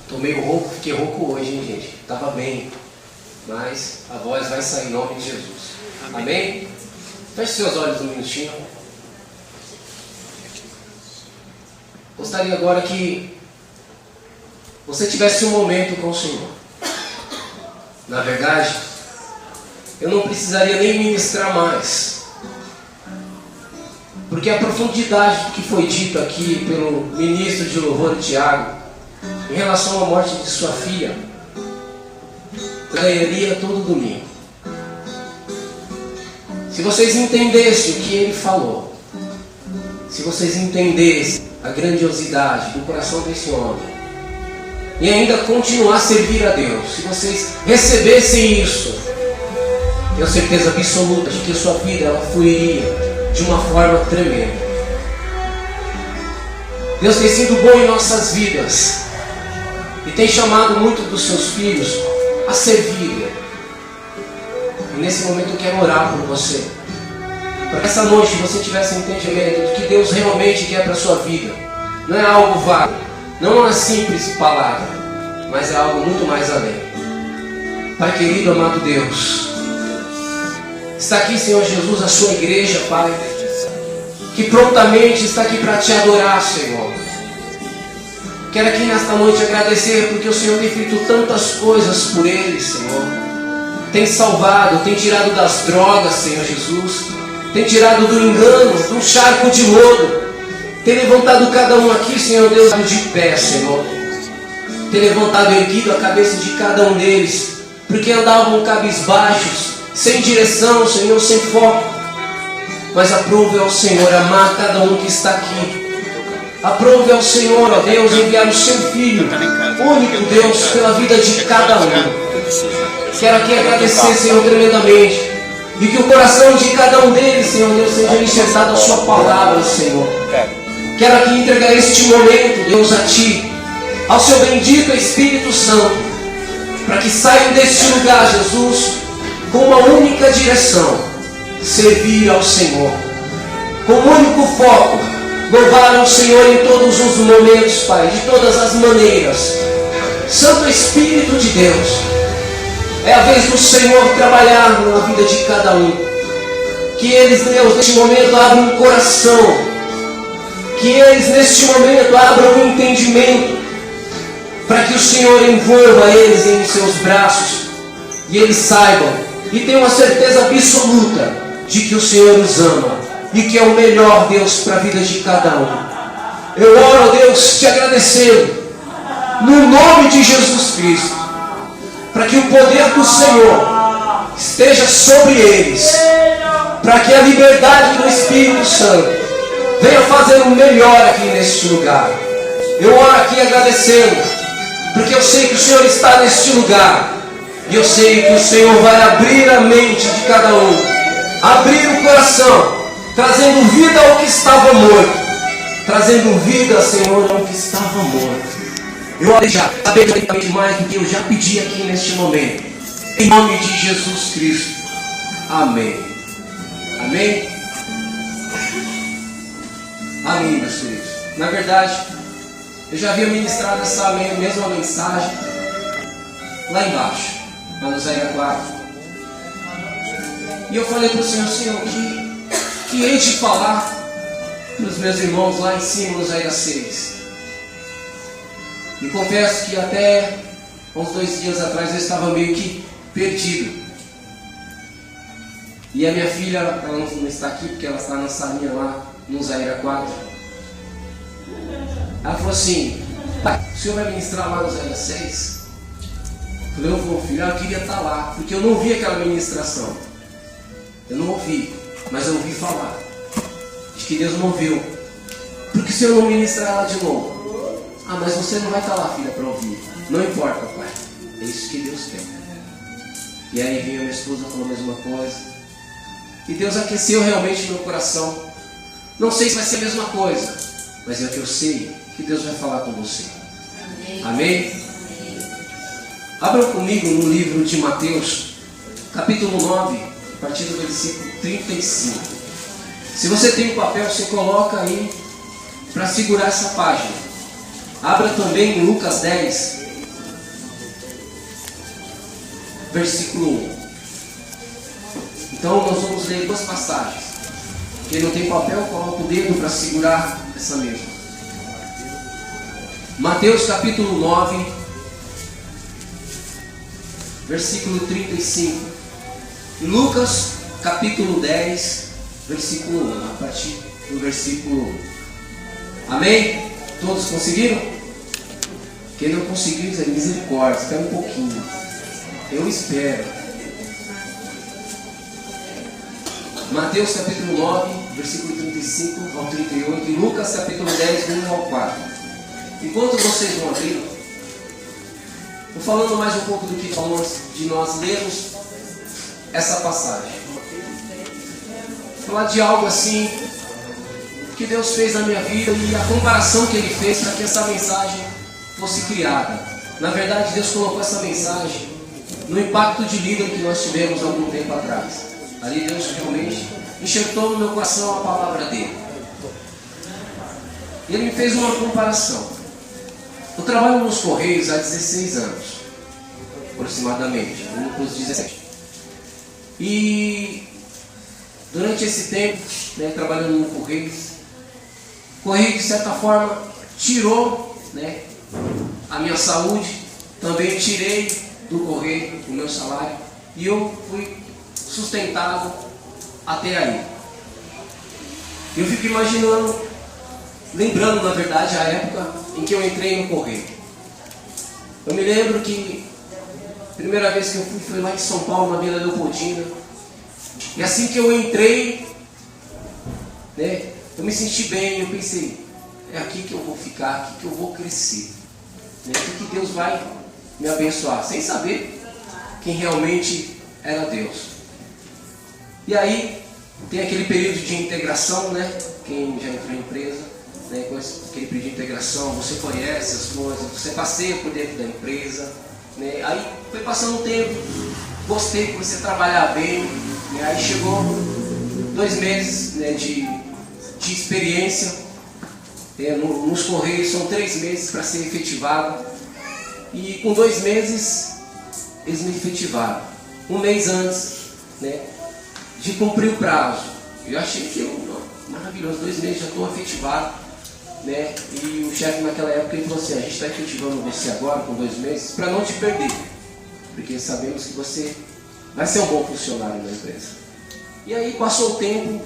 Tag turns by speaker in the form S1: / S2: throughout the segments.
S1: Tô meio rouco, fiquei rouco hoje, hein, gente? Tava bem, mas a voz vai sair em nome de Jesus. Amém? Feche seus olhos um minutinho. Gostaria agora que você tivesse um momento com o Senhor. Na verdade, eu não precisaria nem ministrar mais, porque a profundidade do que foi dito aqui pelo ministro de louvor Tiago em relação à morte de sua filha ganharia todo domingo. Se vocês entendessem o que ele falou, se vocês entendessem a grandiosidade do coração desse homem e ainda continuar a servir a Deus, se vocês recebessem isso, tenho certeza absoluta de que sua vida ela fluiria de uma forma tremenda. Deus tem sido bom em nossas vidas e tem chamado muito dos seus filhos a servir. E nesse momento eu quero orar por você, para que essa noite você tivesse entendimento do que Deus realmente quer para a sua vida. Não é algo vago, não é uma simples palavra, mas é algo muito mais além. Pai querido, amado Deus, está aqui, Senhor Jesus, a sua igreja, Pai, que prontamente está aqui para te adorar, Senhor. Quero aqui nesta noite agradecer porque o Senhor tem feito tantas coisas por eles, Senhor. Tem salvado, tem tirado das drogas, Senhor Jesus. Tem tirado do engano, do charco de lodo. Tem levantado cada um aqui, Senhor Deus, de pé, Senhor. Tem levantado erguido a cabeça de cada um deles, porque andavam cabisbaixos, sem direção, Senhor, sem foco. Mas aprove ao Senhor amar cada um que está aqui. Aprove ao Senhor, ó Deus, enviar o seu Filho, único Deus, pela vida de cada um. Quero aqui agradecer, Senhor, tremendamente. E que o coração de cada um deles, Senhor Deus, seja enxertado a sua palavra, Senhor. Quero aqui entregar este momento, Deus, a Ti, ao seu bendito Espírito Santo, para que saiam deste lugar, Jesus, com uma única direção: servir ao Senhor. Com um único foco: louvar ao Senhor em todos os momentos, Pai, de todas as maneiras. Santo Espírito de Deus, é a vez do Senhor trabalhar na vida de cada um. Que eles, Deus, neste momento abram um coração. Que eles, neste momento, abram um entendimento, para que o Senhor envolva eles em seus braços e eles saibam e tenham a certeza absoluta de que o Senhor os ama e que é o melhor, Deus, para a vida de cada um. Eu oro, Deus, te agradecendo no nome de Jesus Cristo, para que o poder do Senhor esteja sobre eles, para que a liberdade do Espírito Santo venha fazer o melhor aqui neste lugar. Eu oro aqui agradecendo, porque eu sei que o Senhor está neste lugar, e eu sei que o Senhor vai abrir a mente de cada um, abrir o coração, trazendo vida ao que estava morto, trazendo vida, Senhor, ao que estava morto. Eu oro já, saber diretamente mais do que eu já pedi aqui neste momento, em nome de Jesus Cristo. Amém. Amém? Amém, meus queridos. Na verdade, eu já havia ministrado essa mesma mensagem lá embaixo, lá no Zaira 4. E eu falei para o Senhor, Senhor, que hei de falar para os meus irmãos lá em cima no Zaira 6. E confesso que até uns 2 dias atrás eu estava meio que perdido. E a minha filha, ela não está aqui porque ela está na salinha lá no Zaira 4. Ela falou assim: pai, o senhor vai ministrar lá no Zaira 6? Eu falei: eu vou, filho, eu queria estar lá, porque eu não ouvi aquela ministração. Eu não ouvi, mas eu ouvi falar de que Deus moveu. Por que o senhor não ministrar lá de novo? Ah, mas você não vai estar lá, filha, para ouvir. Não importa, pai, é isso que Deus tem. E aí veio a minha esposa, falou a mesma coisa. E Deus aqueceu realmente meu coração. Não sei se vai ser a mesma coisa, mas é o que eu sei, que Deus vai falar com você. Amém? Amém? Abram comigo no livro de Mateus, capítulo 9, a partir do versículo 35. Se você tem um papel, você coloca aí para segurar essa página. Abra também em Lucas 10, versículo 1. Então nós vamos ler duas passagens. Quem não tem papel, coloca o dedo para segurar essa mesa. Mateus capítulo 9, versículo 35. E Lucas capítulo 10, versículo 1. A partir do versículo 1. Amém? Todos conseguiram? Quem não conseguiu, diz misericórdia, espera um pouquinho. Eu espero. Mateus capítulo 9, versículo 35 ao 38. E Lucas capítulo 10, do 1 ao 4. Enquanto vocês vão abrir, estou falando mais um pouco do que falamos de nós lermos essa passagem. Vou falar de algo assim que Deus fez na minha vida e a comparação que Ele fez para que essa mensagem fosse criada. Na verdade, Deus colocou essa mensagem no impacto de líder que nós tivemos há algum tempo atrás. Ali Deus realmente enxertou no meu coração a palavra dele. E Ele me fez uma comparação. Eu trabalho nos Correios há 16 anos, aproximadamente, uns 17. E durante esse tempo, trabalhando no Correio, o Correio de certa forma tirou a minha saúde, também tirei do Correio o meu salário, e eu fui sustentado até aí. Eu fico imaginando, lembrando na verdade a época em que eu entrei no Correio. Eu me lembro que a primeira vez que eu fui foi lá em São Paulo, na Vila Leopoldina. E assim que eu entrei, eu me senti bem. Eu pensei, é aqui que eu vou ficar, aqui que eu vou crescer, aqui que Deus vai me abençoar, sem saber quem realmente era Deus. E aí tem aquele período de integração, quem já entrou em empresa, com aquele período de integração, você conhece as coisas, você passeia por dentro da empresa, aí foi passando o tempo, gostei, comecei a trabalhar bem, aí chegou 2 meses de experiência, nos Correios são 3 meses para ser efetivado, e com 2 meses eles me efetivaram, 1 mês antes de cumprir o prazo. Eu achei que maravilhoso, 2 meses já estou efetivado. E o chefe naquela época ele falou assim, a gente está efetivando você agora com 2 meses para não te perder, porque sabemos que você vai ser um bom funcionário da empresa. E aí passou o tempo,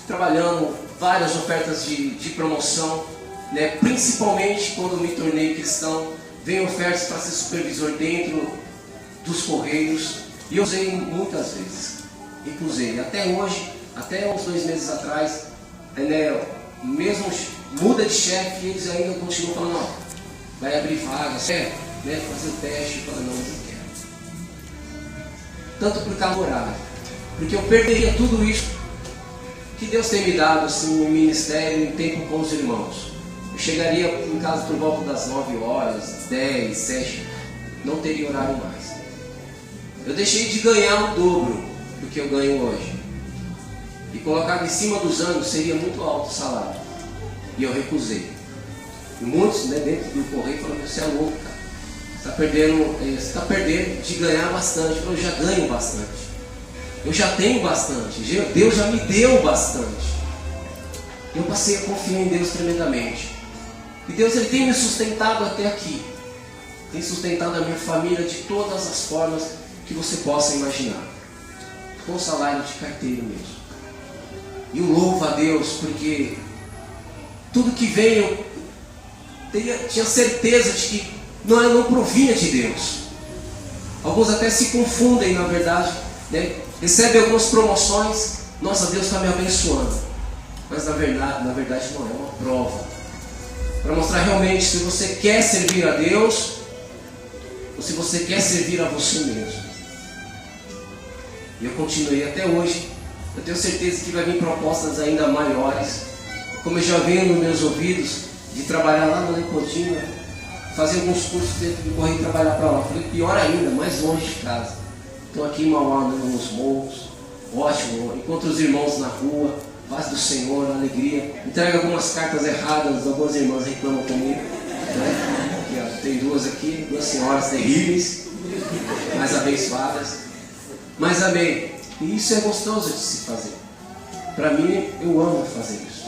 S1: trabalhando várias ofertas de promoção, principalmente quando me tornei cristão, veio ofertas para ser supervisor dentro dos Correios, e eu usei muitas vezes, recusei. Até hoje, até uns 2 meses atrás, mesmo muda de chefe, eles ainda continuam falando, não, vai abrir vagas, fazer o teste, fala, não quero. Tanto por causa do horário, porque eu perderia tudo isso que Deus tem me dado assim, no ministério, em tempo com os irmãos. Eu chegaria em casa por volta das 9 horas, 10, 7, não teria horário mais. Eu deixei de ganhar o dobro do que eu ganho hoje. E colocado em cima dos anos seria muito alto o salário. E eu recusei. E muitos dentro do Correio falaram, você é louco, cara. Você está perdendo de ganhar bastante. Eu já ganho bastante. Eu já tenho bastante. Deus já me deu bastante. Eu passei a confiar em Deus tremendamente. E Deus ele tem me sustentado até aqui. Tem sustentado a minha família de todas as formas que você possa imaginar. Com salário de carteiro mesmo. E eu louvo a Deus porque tudo que veio eu tinha certeza de que não provinha de Deus. Alguns até se confundem na verdade, recebem algumas promoções, nossa, Deus está me abençoando, mas na verdade não, é uma prova para mostrar realmente se você quer servir a Deus ou se você quer servir a você mesmo. E eu continuei até hoje. Eu tenho certeza que vai vir propostas ainda maiores, como eu já venho nos meus ouvidos, de trabalhar lá na Leopoldina, fazer alguns cursos dentro do Correio e trabalhar para lá. Falei, pior ainda, mais longe de casa. Estou aqui em Mauá, andando nos morros, ótimo, encontro os irmãos na rua, paz do Senhor, alegria. Entrego algumas cartas erradas, algumas irmãs reclamam comigo. Aqui, ó. Tem duas aqui, duas senhoras terríveis, mas abençoadas. Mas amém. E isso é gostoso de se fazer. Para mim, eu amo fazer isso.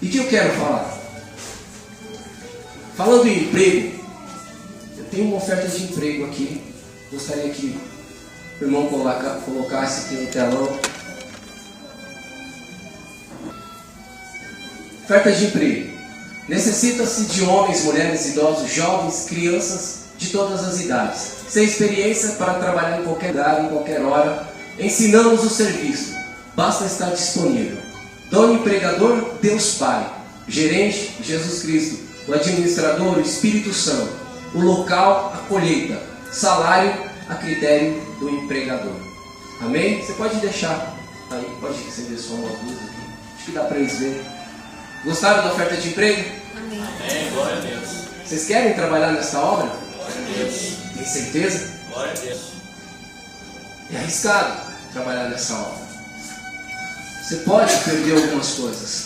S1: E o que eu quero falar? Falando em emprego, eu tenho uma oferta de emprego aqui. Gostaria que o irmão colocasse aqui no telão. Oferta de emprego. Necessita-se de homens, mulheres, idosos, jovens, crianças de todas as idades, sem experiência para trabalhar em qualquer lugar, em qualquer hora. Ensinamos o serviço. Basta estar disponível. Dono empregador, Deus Pai. Gerente, Jesus Cristo. O administrador, o Espírito Santo. O local, a colheita. Salário, a critério do empregador. Amém? Você pode deixar aí, pode acender só uma luz aqui. Acho que dá para eles verem. Gostaram da oferta de emprego?
S2: Amém.
S3: Amém, glória a Deus.
S1: Vocês querem trabalhar nesta obra?
S3: Glória a Deus.
S1: Tem certeza?
S3: Glória a Deus.
S1: É arriscado trabalhar nessa obra. Você pode perder algumas coisas,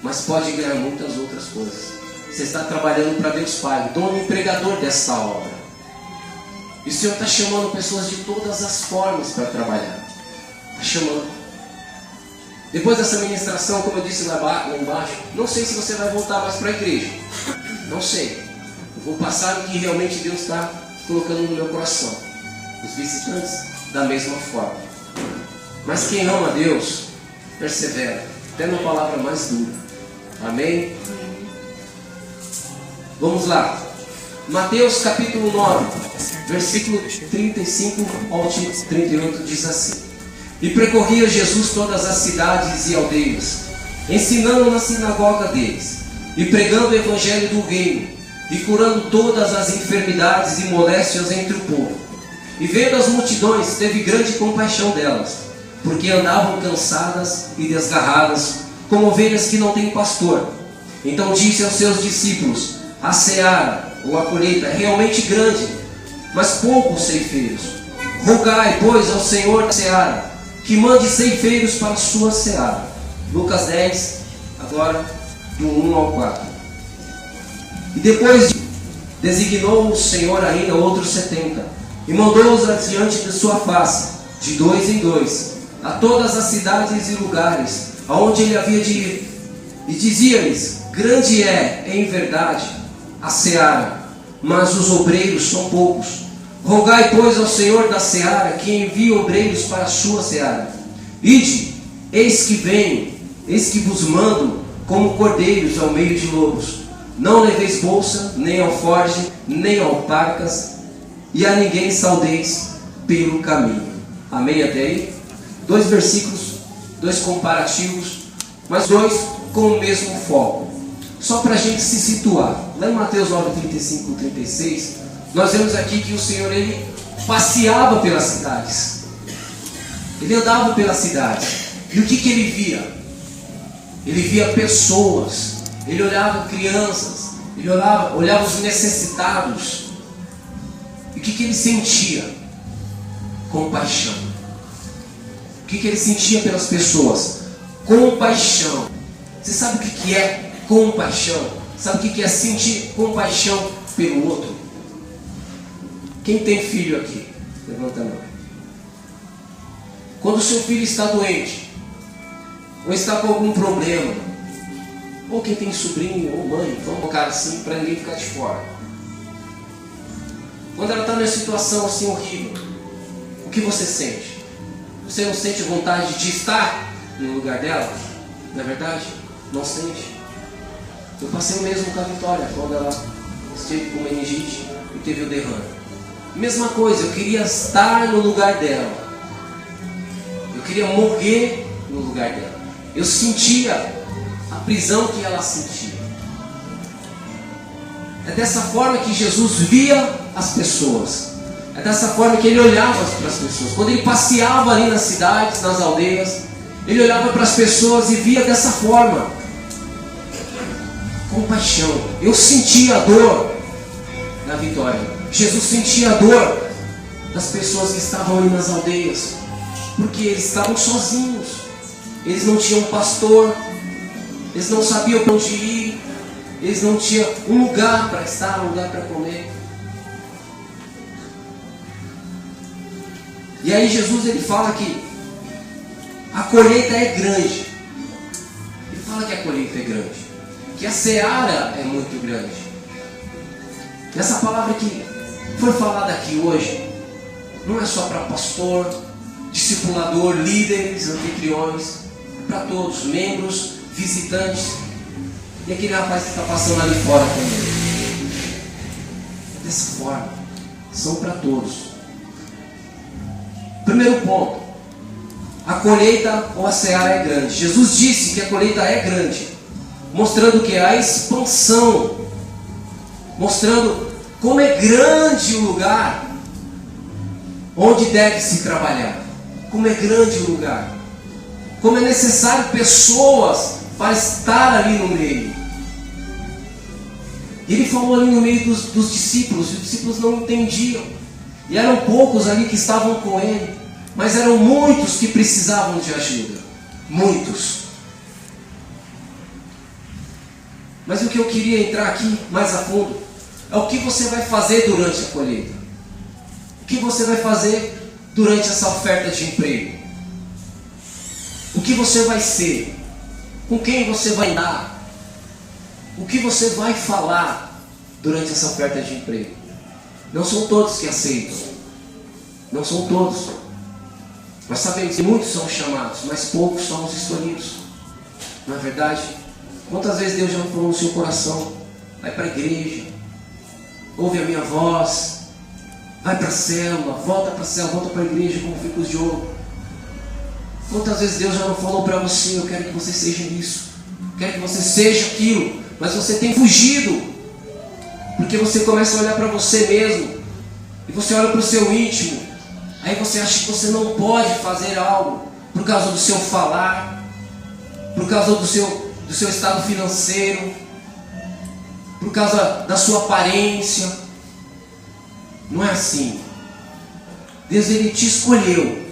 S1: mas pode ganhar muitas outras coisas. Você está trabalhando para Deus Pai, dono empregador dessa obra. E o Senhor está chamando pessoas de todas as formas para trabalhar. Está chamando. Depois dessa ministração, como eu disse lá embaixo, não sei se você vai voltar mais para a igreja. Não sei. Eu vou passar o que realmente Deus está colocando no meu coração. Os visitantes, da mesma forma. Mas quem ama a Deus, persevera. Até na palavra mais dura. Amém? Vamos lá. Mateus capítulo 9, versículo 35 ao 38 diz assim. E percorria Jesus todas as cidades e aldeias, ensinando na sinagoga deles, e pregando o evangelho do reino, e curando todas as enfermidades e moléstias entre o povo. E vendo as multidões, teve grande compaixão delas, porque andavam cansadas e desgarradas, como ovelhas que não têm pastor. Então disse aos seus discípulos: a seara, ou a colheita, é realmente grande, mas poucos ceifeiros. Rogai, pois, ao Senhor da seara, que mande ceifeiros para a sua seara. Lucas 10, agora do 1 ao 4. E depois designou o Senhor ainda outros 70, e mandou-os adiante de sua face, de dois em dois, a todas as cidades e lugares, aonde ele havia de ir. E dizia-lhes: grande é, em verdade, a seara, mas os obreiros são poucos. Rogai, pois, ao Senhor da seara que envie obreiros para a sua seara. Ide, eis que venho, eis que vos mando como cordeiros ao meio de lobos. Não leveis bolsa, nem alforje, nem alparcas, e a ninguém saudeis pelo caminho. Amém até aí? 2 versículos, 2 comparativos, mas 2 com o mesmo foco. Só para a gente se situar. Lá em Mateus 9, 35 e 36, nós vemos aqui que o Senhor, ele passeava pelas cidades. Ele andava pelas cidades. E o que ele via? Ele via pessoas. Ele olhava crianças. Ele olhava os necessitados. E o que ele sentia? Compaixão. O que ele sentia pelas pessoas? Compaixão. Você sabe o que é compaixão? Sabe o que é sentir compaixão pelo outro? Quem tem filho aqui? Levanta a mão. Quando o seu filho está doente, ou está com algum problema, ou quem tem sobrinho ou mãe, vamos colocar assim para ninguém ficar de fora. Quando ela está numa situação assim horrível, o que você sente? Você não sente vontade de estar no lugar dela? Não é verdade? Não sente? Eu passei o mesmo com a Vitória, quando ela esteve com meningite e teve o derrame. Mesma coisa, eu queria estar no lugar dela. Eu queria morrer no lugar dela. Eu sentia a prisão que ela sentia. É dessa forma que Jesus via as pessoas. É dessa forma que ele olhava para as pessoas. Quando ele passeava ali nas cidades, nas aldeias, ele olhava para as pessoas e via dessa forma. Compaixão. Eu sentia a dor da Vitória. Jesus sentia a dor das pessoas que estavam ali nas aldeias, porque eles estavam sozinhos, eles não tinham pastor, eles não sabiam para onde ir, Eles não tinham um lugar para estar, um lugar para comer. E aí Jesus ele fala que a colheita é grande. Ele fala que a colheita é grande, que a seara é muito grande. E essa palavra que foi falada aqui hoje não é só para pastor, discipulador, líderes, anfitriões, é para todos, membros, visitantes e aquele rapaz que está passando ali fora também. Dessa forma, são para todos. Primeiro ponto, a colheita ou a seara é grande. Jesus disse que a colheita é grande, mostrando que a expansão, mostrando como é grande o lugar onde deve se trabalhar, como é grande o lugar, como é necessário pessoas para estar ali no meio. Ele falou ali no meio dos discípulos, e os discípulos não entendiam, e eram poucos ali que estavam com ele, mas eram muitos que precisavam de ajuda, muitos. Mas o que eu queria entrar aqui mais a fundo é o que você vai fazer durante a colheita. O que você vai fazer durante essa oferta de emprego? O que você vai ser? Com quem você vai andar? O que você vai falar durante essa oferta de emprego? Não são todos que aceitam. Não são todos. Nós sabemos que muitos são chamados, mas poucos são os escolhidos. Não é verdade? Quantas vezes Deus já falou no seu coração? Vai para a igreja, ouve a minha voz, vai para a célula, volta para a célula, volta para a igreja como ficos de ouro. Quantas vezes Deus já não falou para você: eu quero que você seja isso, quero que você seja aquilo, mas você tem fugido, porque você começa a olhar para você mesmo, e você olha para o seu íntimo, aí você acha que você não pode fazer algo, por causa do seu falar, por causa do seu estado financeiro, por causa da sua aparência. Não é assim. Deus ele te escolheu,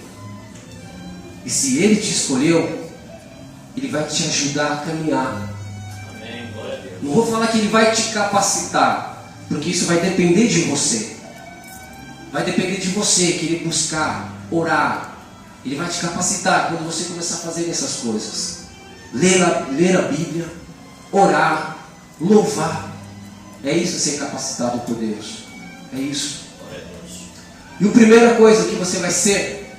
S1: e se Ele te escolheu, Ele vai te ajudar a caminhar.
S3: Amém, glória a Deus.
S1: Não vou falar que Ele vai te capacitar, porque isso vai depender de você. Vai depender de você querer buscar, orar. Ele vai te capacitar quando você começar a fazer essas coisas. Ler a Bíblia, orar, louvar. É isso ser capacitado por Deus. É isso.
S3: Glória a Deus.
S1: E a primeira coisa que você vai ser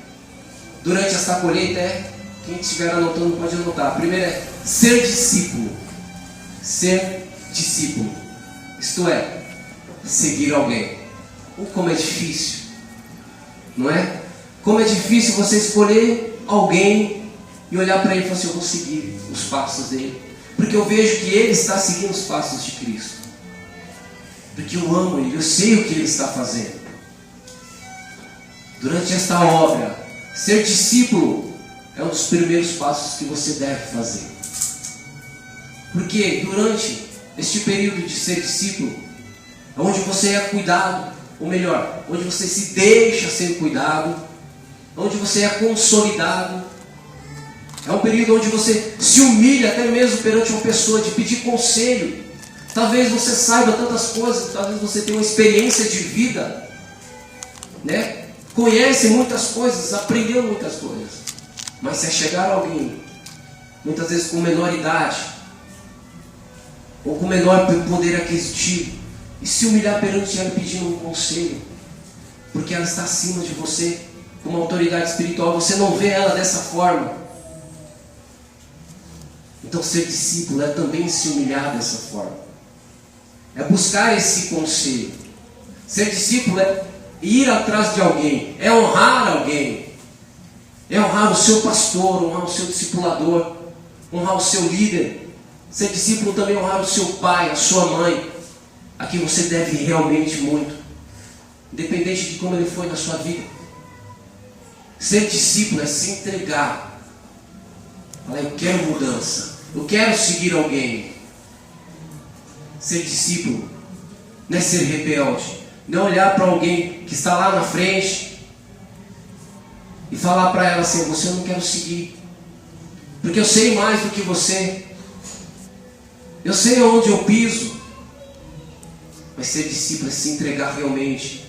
S1: durante esta colheita é, quem estiver anotando pode anotar. A primeira é ser discípulo. Ser discípulo. Isto é, seguir alguém. Como é difícil, não é? Como é difícil você escolher alguém e olhar para ele e falar assim: eu vou seguir os passos dele, porque eu vejo que ele está seguindo os passos de Cristo, porque eu amo ele, eu sei o que ele está fazendo. Durante esta obra, ser discípulo é um dos primeiros passos que você deve fazer, porque durante este período de ser discípulo é onde você é cuidado, ou melhor, onde você se deixa ser cuidado, onde você é consolidado. É um período onde você se humilha até mesmo perante uma pessoa, de pedir conselho. Talvez você saiba tantas coisas, talvez você tenha uma experiência de vida, né? Conhece muitas coisas, aprendeu muitas coisas, mas se chegar alguém, muitas vezes com menor idade, ou com menor poder aquisitivo, e se humilhar perante ela pedindo um conselho, porque ela está acima de você, com uma autoridade espiritual, você não vê ela dessa forma. Então ser discípulo é também se humilhar dessa forma, é buscar esse conselho. Ser discípulo é ir atrás de alguém, é honrar alguém, é honrar o seu pastor, honrar o seu discipulador, honrar o seu líder. Ser discípulo também é honrar o seu pai, a sua mãe, a quem você deve realmente muito, independente de como ele foi na sua vida. Ser discípulo é se entregar. Falar: eu quero mudança, eu quero seguir alguém. Ser discípulo não é ser rebelde, não olhar para alguém que está lá na frente e falar para ela assim: você, eu não quero seguir, porque eu sei mais do que você. Eu sei onde eu piso. Mas ser discípulo é se entregar realmente.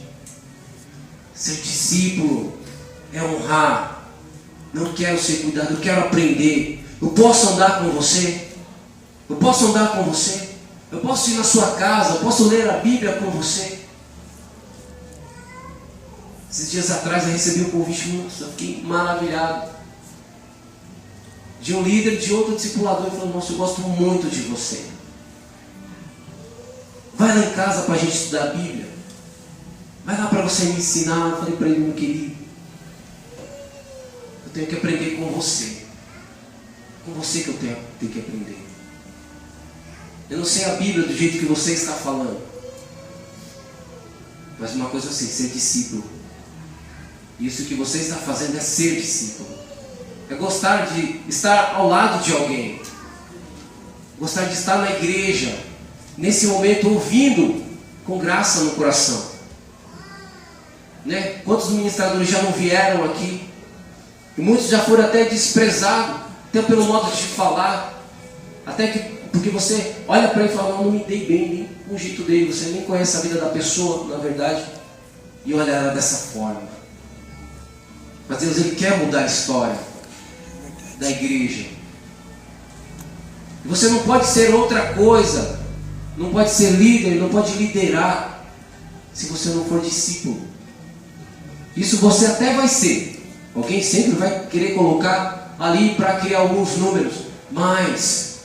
S1: Ser discípulo é honrar. Não quero ser cuidado, eu quero aprender. Eu posso andar com você? Eu posso andar com você? Eu posso ir na sua casa? Eu posso ler a Bíblia com você? Esses dias atrás eu recebi um convite muito, eu fiquei maravilhado. De um líder, de outro discipulador, ele falou: nossa, eu gosto muito de você. Vai lá em casa para a gente estudar a Bíblia. Vai lá para você me ensinar. Eu falei para ele: meu querido, eu tenho que aprender com você. Com você que eu tenho que aprender. Eu não sei a Bíblia do jeito que você está falando. Mas uma coisa eu sei: ser discípulo. Isso que você está fazendo é ser discípulo. É gostar de estar ao lado de alguém. Gostar de estar na igreja. Nesse momento ouvindo com graça no coração. Né? Quantos ministradores já não vieram aqui? E muitos já foram até desprezados. Até pelo modo de falar. Até que, porque você olha para ele e fala: não me dei bem, nem com o jeito dele. Você nem conhece a vida da pessoa, na verdade. E olha ela dessa forma. Mas Deus, Ele quer mudar a história da igreja. E você não pode ser outra coisa. Não pode ser líder, não pode liderar se você não for discípulo. Isso você até vai ser. Alguém sempre vai querer colocar ali para criar alguns números. Mas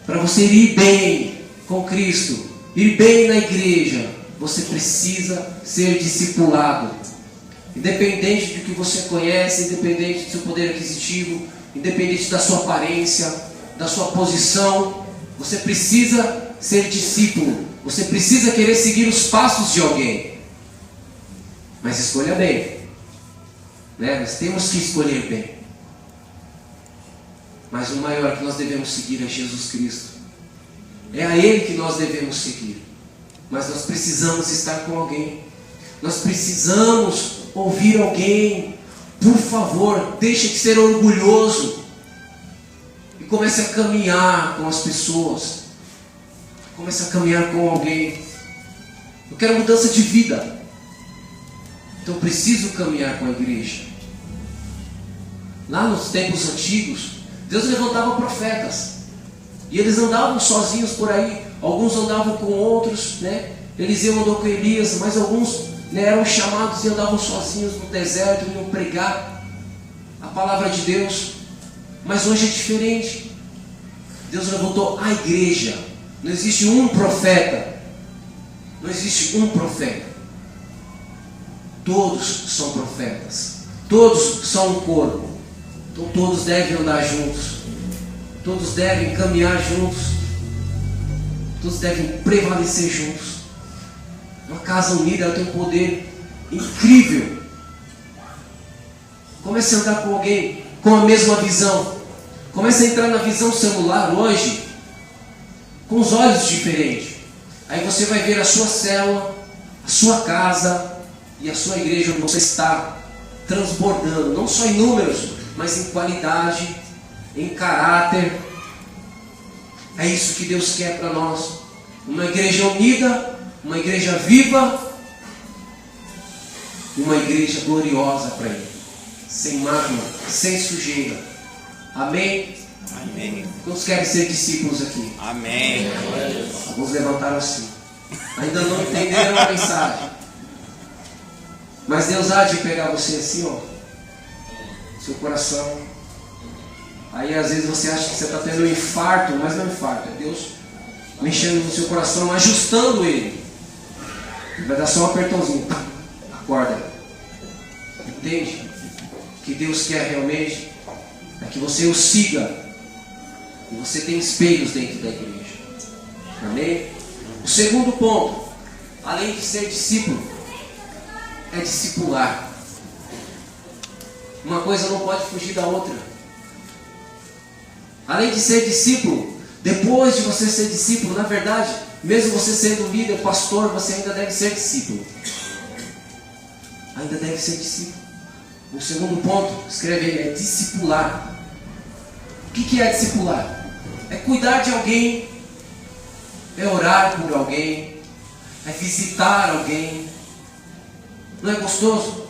S1: para você ir bem com Cristo, ir bem na igreja, você precisa ser discipulado. Independente do que você conhece, independente do seu poder aquisitivo, independente da sua aparência, da sua posição, você precisa ser discípulo. Você precisa querer seguir os passos de alguém. Mas escolha bem. Né? Nós temos que escolher bem. Mas o maior que nós devemos seguir é Jesus Cristo. É a Ele que nós devemos seguir. Mas nós precisamos estar com alguém. Nós precisamos ouvir alguém. Por favor, deixe de ser orgulhoso. E comece a caminhar com as pessoas. Comece a caminhar com alguém. Eu quero mudança de vida. Então eu preciso caminhar com a igreja. Lá nos tempos antigos, Deus levantava profetas. E eles andavam sozinhos por aí. Alguns andavam com outros, né? Eliseu andou com Elias, mas alguns, né, eram chamados e andavam sozinhos no deserto, iam pregar a palavra de Deus. Mas hoje é diferente. Deus levantou a igreja. Não existe um profeta. Não existe um profeta. Todos são profetas. Todos são um corpo. Então todos devem andar juntos. Todos devem caminhar juntos. Todos devem prevalecer juntos. Uma casa unida, ela tem um poder incrível. Comece a andar com alguém com a mesma visão. Comece a entrar na visão celular hoje com os olhos diferentes. Aí você vai ver a sua célula, a sua casa e a sua igreja onde você está transbordando, não só em números, mas em qualidade, em caráter. É isso que Deus quer para nós. Uma igreja unida, uma igreja viva, uma igreja gloriosa para Ele, sem mácula, sem sujeira. Amém?
S3: Amém.
S1: Quantos querem ser discípulos aqui?
S3: Amém.
S1: Alguns levantaram assim. Ainda não entenderam a mensagem. Mas Deus há de pegar você assim, ó, seu coração. Aí às vezes você acha que você está tendo um infarto, mas não é um infarto, é Deus mexendo no seu coração, ajustando ele. Vai dar só um apertãozinho. Acorda. Entende? O que Deus quer realmente é que você o siga. E você tem espelhos dentro da igreja. Amém? O segundo ponto, além de ser discípulo, é discipular. Uma coisa não pode fugir da outra. Além de ser discípulo, depois de você ser discípulo, na verdade, mesmo você sendo líder, pastor, você ainda deve ser discípulo. Ainda deve ser discípulo. O segundo ponto, escreve aí, é discipular. O que é discipular? É cuidar de alguém é orar por alguém, é visitar alguém. Não é gostoso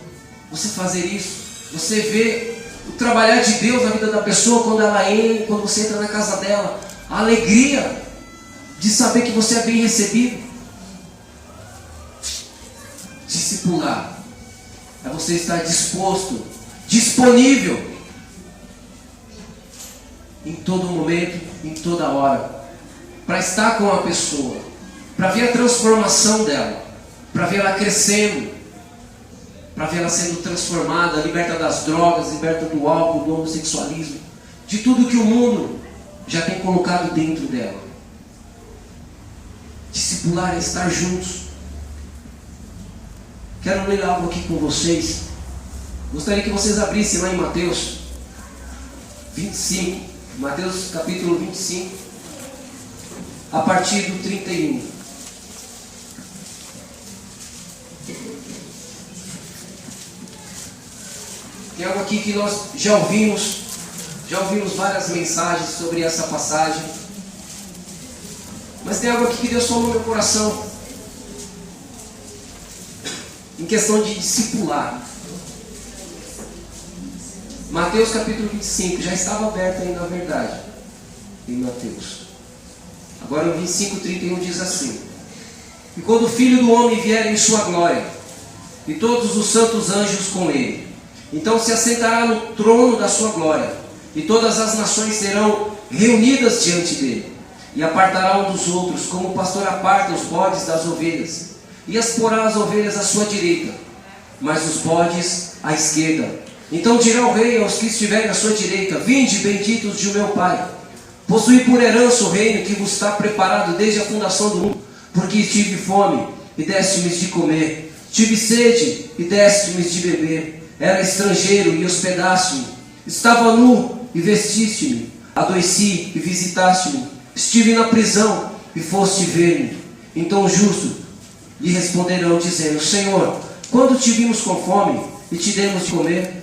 S1: você fazer isso? Você vê o trabalhar de Deus na vida da pessoa quando você entra na casa dela. A alegria de saber que você é bem recebido. Discipular é você estar disposto, disponível em todo momento, em toda hora, para estar com a pessoa, para ver a transformação dela, para ver ela crescendo, para ver ela sendo transformada, liberta das drogas, liberta do álcool, do homossexualismo, de tudo que o mundo já tem colocado dentro dela. Discipular é estar juntos. Quero ler algo aqui com vocês. Gostaria que vocês abrissem lá em Mateus 25, Mateus capítulo 25, a partir do 31. Tem algo aqui que nós já ouvimos várias mensagens sobre essa passagem. Mas tem algo aqui que Deus falou no meu coração, em questão de discipular. Mateus capítulo 25, já estava aberto aí na verdade, em Mateus. Agora o 25:31 diz assim: E quando o Filho do Homem vier em sua glória, e todos os santos anjos com ele, então se assentará no trono da sua glória, e todas as nações serão reunidas diante dele, e apartará um dos outros, como o pastor aparta os bodes das ovelhas, e as porá as ovelhas à sua direita, mas os bodes à esquerda. Então dirá o rei aos que estiverem à sua direita: Vinde, benditos de meu Pai, possuí por herança o reino que vos está preparado desde a fundação do mundo. Porque tive fome, e deste-me de comer, tive sede, e deste-me de beber, era estrangeiro, e hospedaste-me, estava nu, e vestiste-me, adoeci, e visitaste-me, estive na prisão, e foste ver-me. Então os justos lhe responderão, dizendo: Senhor, quando te vimos com fome, e te demos de comer?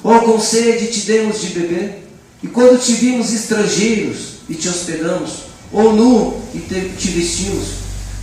S1: Ou com sede, e te demos de beber? E quando te vimos estrangeiros, e te hospedamos? Ou nu, e te vestimos?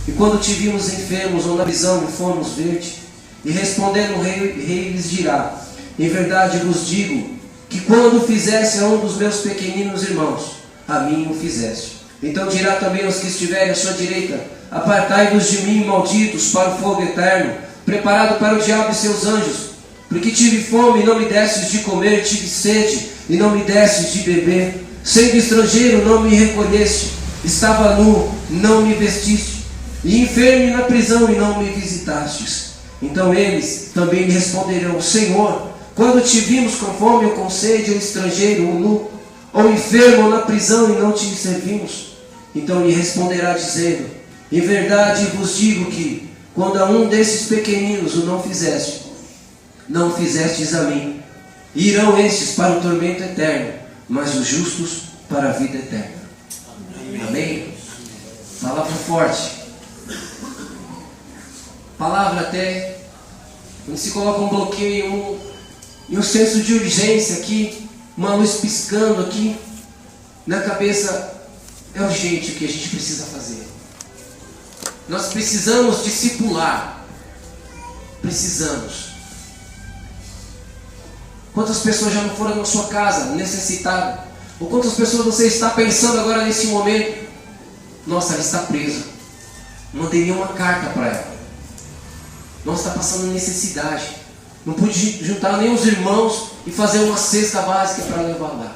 S1: E quando te vimos enfermos, ou na prisão, e fomos ver-te? E respondendo o rei lhes dirá: Em verdade vos digo, que quando fizesse a um dos meus pequeninos irmãos, a mim o fizeste. Então dirá também aos que estiverem à sua direita: Apartai-vos de mim, malditos, para o fogo eterno, preparado para o diabo e seus anjos. Porque tive fome e não me destes de comer, tive sede e não me destes de beber, sendo estrangeiro não me recolheste, estava nu, não me vestiste, e enfermo na prisão e não me visitastes. Então eles também lhe responderão: Senhor, quando te vimos com fome ou com sede, ou estrangeiro, ou nu, ou enfermo ou na prisão e não te servimos? Então lhe responderá dizendo: Em verdade vos digo que, quando a um desses pequeninos o não fizestes a mim. Irão estes para o tormento eterno, mas os justos para a vida eterna. Amém? Palavra forte. Palavra até onde se coloca um bloqueio e um senso de urgência aqui, uma luz piscando aqui na cabeça. É urgente o que a gente precisa fazer. Nós precisamos discipular. Precisamos. Quantas pessoas já não foram na sua casa necessitadas? Ou quantas pessoas você está pensando agora nesse momento? Nossa, ela está presa. Não mandei nenhuma carta para ela. Nossa, está passando necessidade. Não pude juntar nem os irmãos e fazer uma cesta básica para levar lá.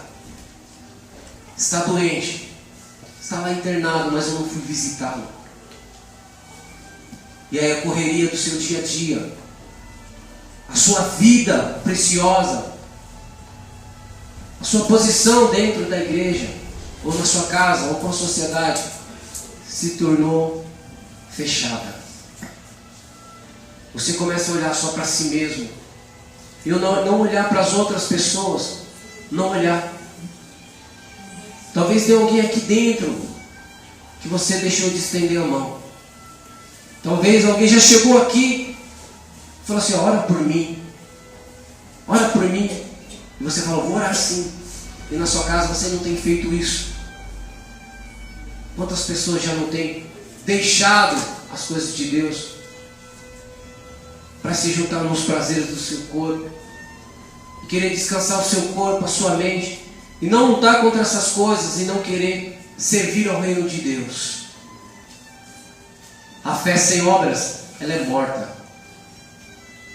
S1: Está doente. Está lá internado, mas eu não fui visitá-lo. E aí a correria do seu dia a dia, a sua vida preciosa, a sua posição dentro da igreja, ou na sua casa, ou com a sociedade, se tornou fechada. Você começa a olhar só para si mesmo, e não olhar para as outras pessoas, não olhar. Talvez tenha alguém aqui dentro que você deixou de estender a mão. Talvez alguém já chegou aqui e falou assim: ora por mim. Ora por mim. E você falou: vou orar sim. E na sua casa você não tem feito isso. Quantas pessoas já não têm deixado as coisas de Deus para se juntar nos prazeres do seu corpo e querer descansar o seu corpo, a sua mente, e não lutar contra essas coisas e não querer servir ao reino de Deus. A fé sem obras, ela é morta.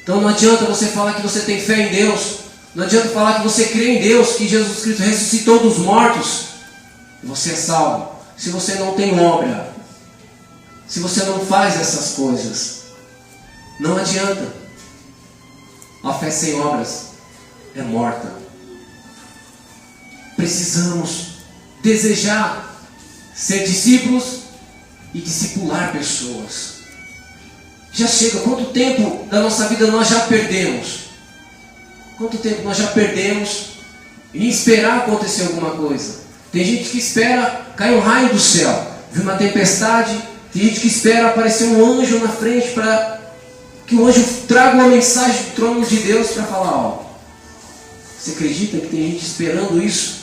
S1: Então não adianta você falar que você tem fé em Deus, não adianta falar que você crê em Deus, que Jesus Cristo ressuscitou dos mortos, e você é salvo, se você não tem obra, se você não faz essas coisas. Não adianta. A fé sem obras é morta. Precisamos desejar ser discípulos e discipular pessoas. Já chega. Quanto tempo da nossa vida nós já perdemos? Quanto tempo nós já perdemos em esperar acontecer alguma coisa? Tem gente que espera cair um raio do céu, vir uma tempestade. Tem gente que espera aparecer um anjo na frente para que o anjo traga uma mensagem do trono de Deus para falar: ó, você acredita que tem gente esperando isso?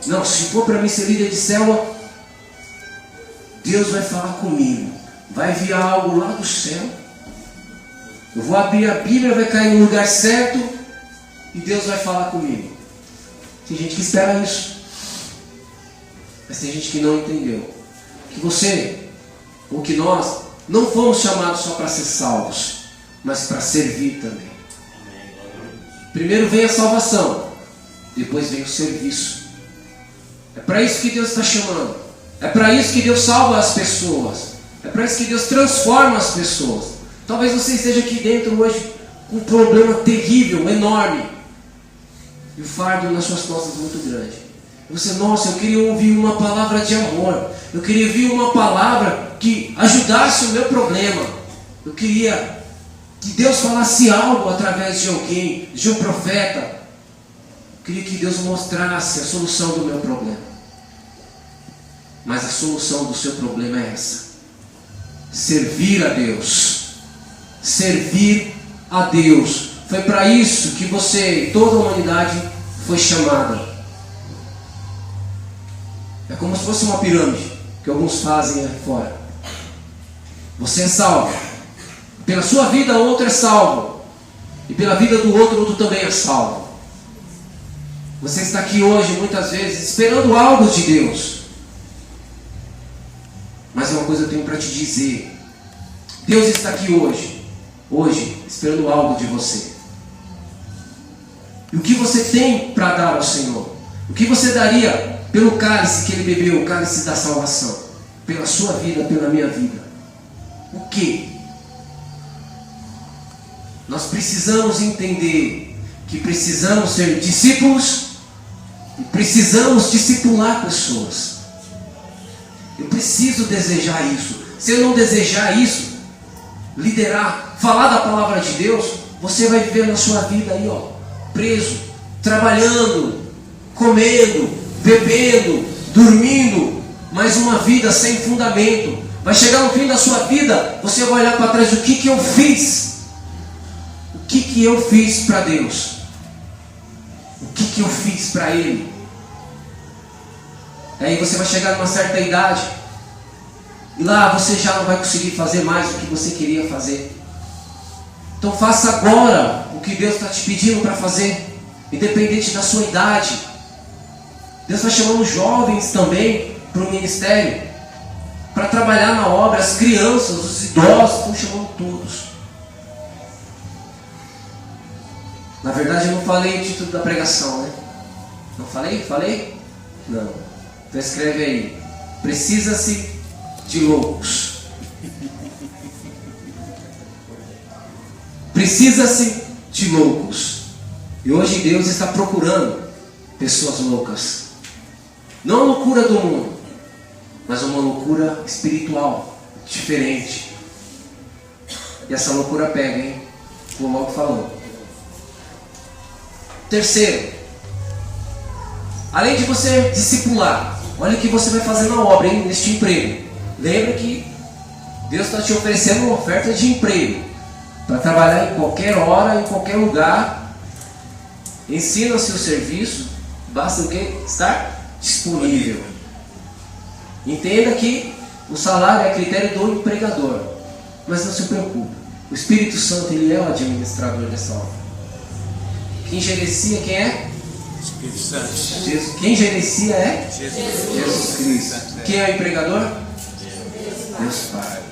S1: Não, se for para mim ser líder de célula, Deus vai falar comigo, vai enviar algo lá do céu, eu vou abrir a Bíblia, vai cair no lugar certo e Deus vai falar comigo. Tem gente que espera isso, mas tem gente que não entendeu que você, ou que nós, não fomos chamados só para ser salvos, mas para servir também. Primeiro vem a salvação, depois vem o serviço. É para isso que Deus está chamando. É para isso que Deus salva as pessoas. É para isso que Deus transforma as pessoas. Talvez você esteja aqui dentro hoje com um problema terrível, enorme, e o fardo nas suas costas muito grande. Você, nossa, eu queria ouvir uma palavra de amor. Eu queria ouvir uma palavra que ajudasse o meu problema. Eu queria que Deus falasse algo através de alguém, de um profeta. Eu queria que Deus mostrasse a solução do meu problema. Mas a solução do seu problema é essa: servir a Deus. Servir a Deus. Foi para isso que você e toda a humanidade foi chamada. É como se fosse uma pirâmide que alguns fazem aí fora. Você é salvo. Pela sua vida, outro é salvo. E pela vida do outro também é salvo. Você está aqui hoje, muitas vezes, esperando algo de Deus. Mas uma coisa eu tenho para te dizer. Deus está aqui hoje, esperando algo de você. E o que você tem para dar ao Senhor? O que você daria pelo cálice que Ele bebeu, o cálice da salvação? Pela sua vida, pela minha vida? O que? Nós precisamos entender que precisamos ser discípulos e precisamos discipular pessoas. Eu preciso desejar isso. Se eu não desejar isso, liderar, falar da palavra de Deus, você vai viver na sua vida aí, ó, preso, trabalhando, comendo, bebendo, dormindo, mas uma vida sem fundamento. Vai chegar no fim da sua vida, você vai olhar para trás: o que eu fiz? O que eu fiz para Deus? O que eu fiz para Ele? Aí você vai chegar numa certa idade, e lá você já não vai conseguir fazer mais o que você queria fazer. Então faça agora o que Deus está te pedindo para fazer, independente da sua idade. Deus está chamando os jovens também para o ministério, para trabalhar na obra. As crianças, os idosos, estão chamando todos. Na verdade eu não falei o título da pregação, né? Não falei? Falei? Não. Então escreve aí: precisa-se de loucos. Precisa-se de loucos. E hoje Deus está procurando pessoas loucas. Não a loucura do mundo, mas uma loucura espiritual, diferente. E essa loucura pega, hein? Como logo falou. Terceiro, além de você discipular, olha o que você vai fazer na obra, hein? Neste emprego. Lembra que Deus está te oferecendo uma oferta de emprego para trabalhar em qualquer hora, em qualquer lugar. Ensina o seu serviço, basta o quê? Estar disponível. Entenda que O salário é critério do empregador. Mas não se preocupe. O Espírito Santo, ele é o administrador dessa obra. Quem gerencia, quem é?
S2: Espírito Santo.
S1: Jesus. Quem gerencia é?
S2: Jesus.
S1: Jesus Cristo. Quem é o empregador? Deus Pai.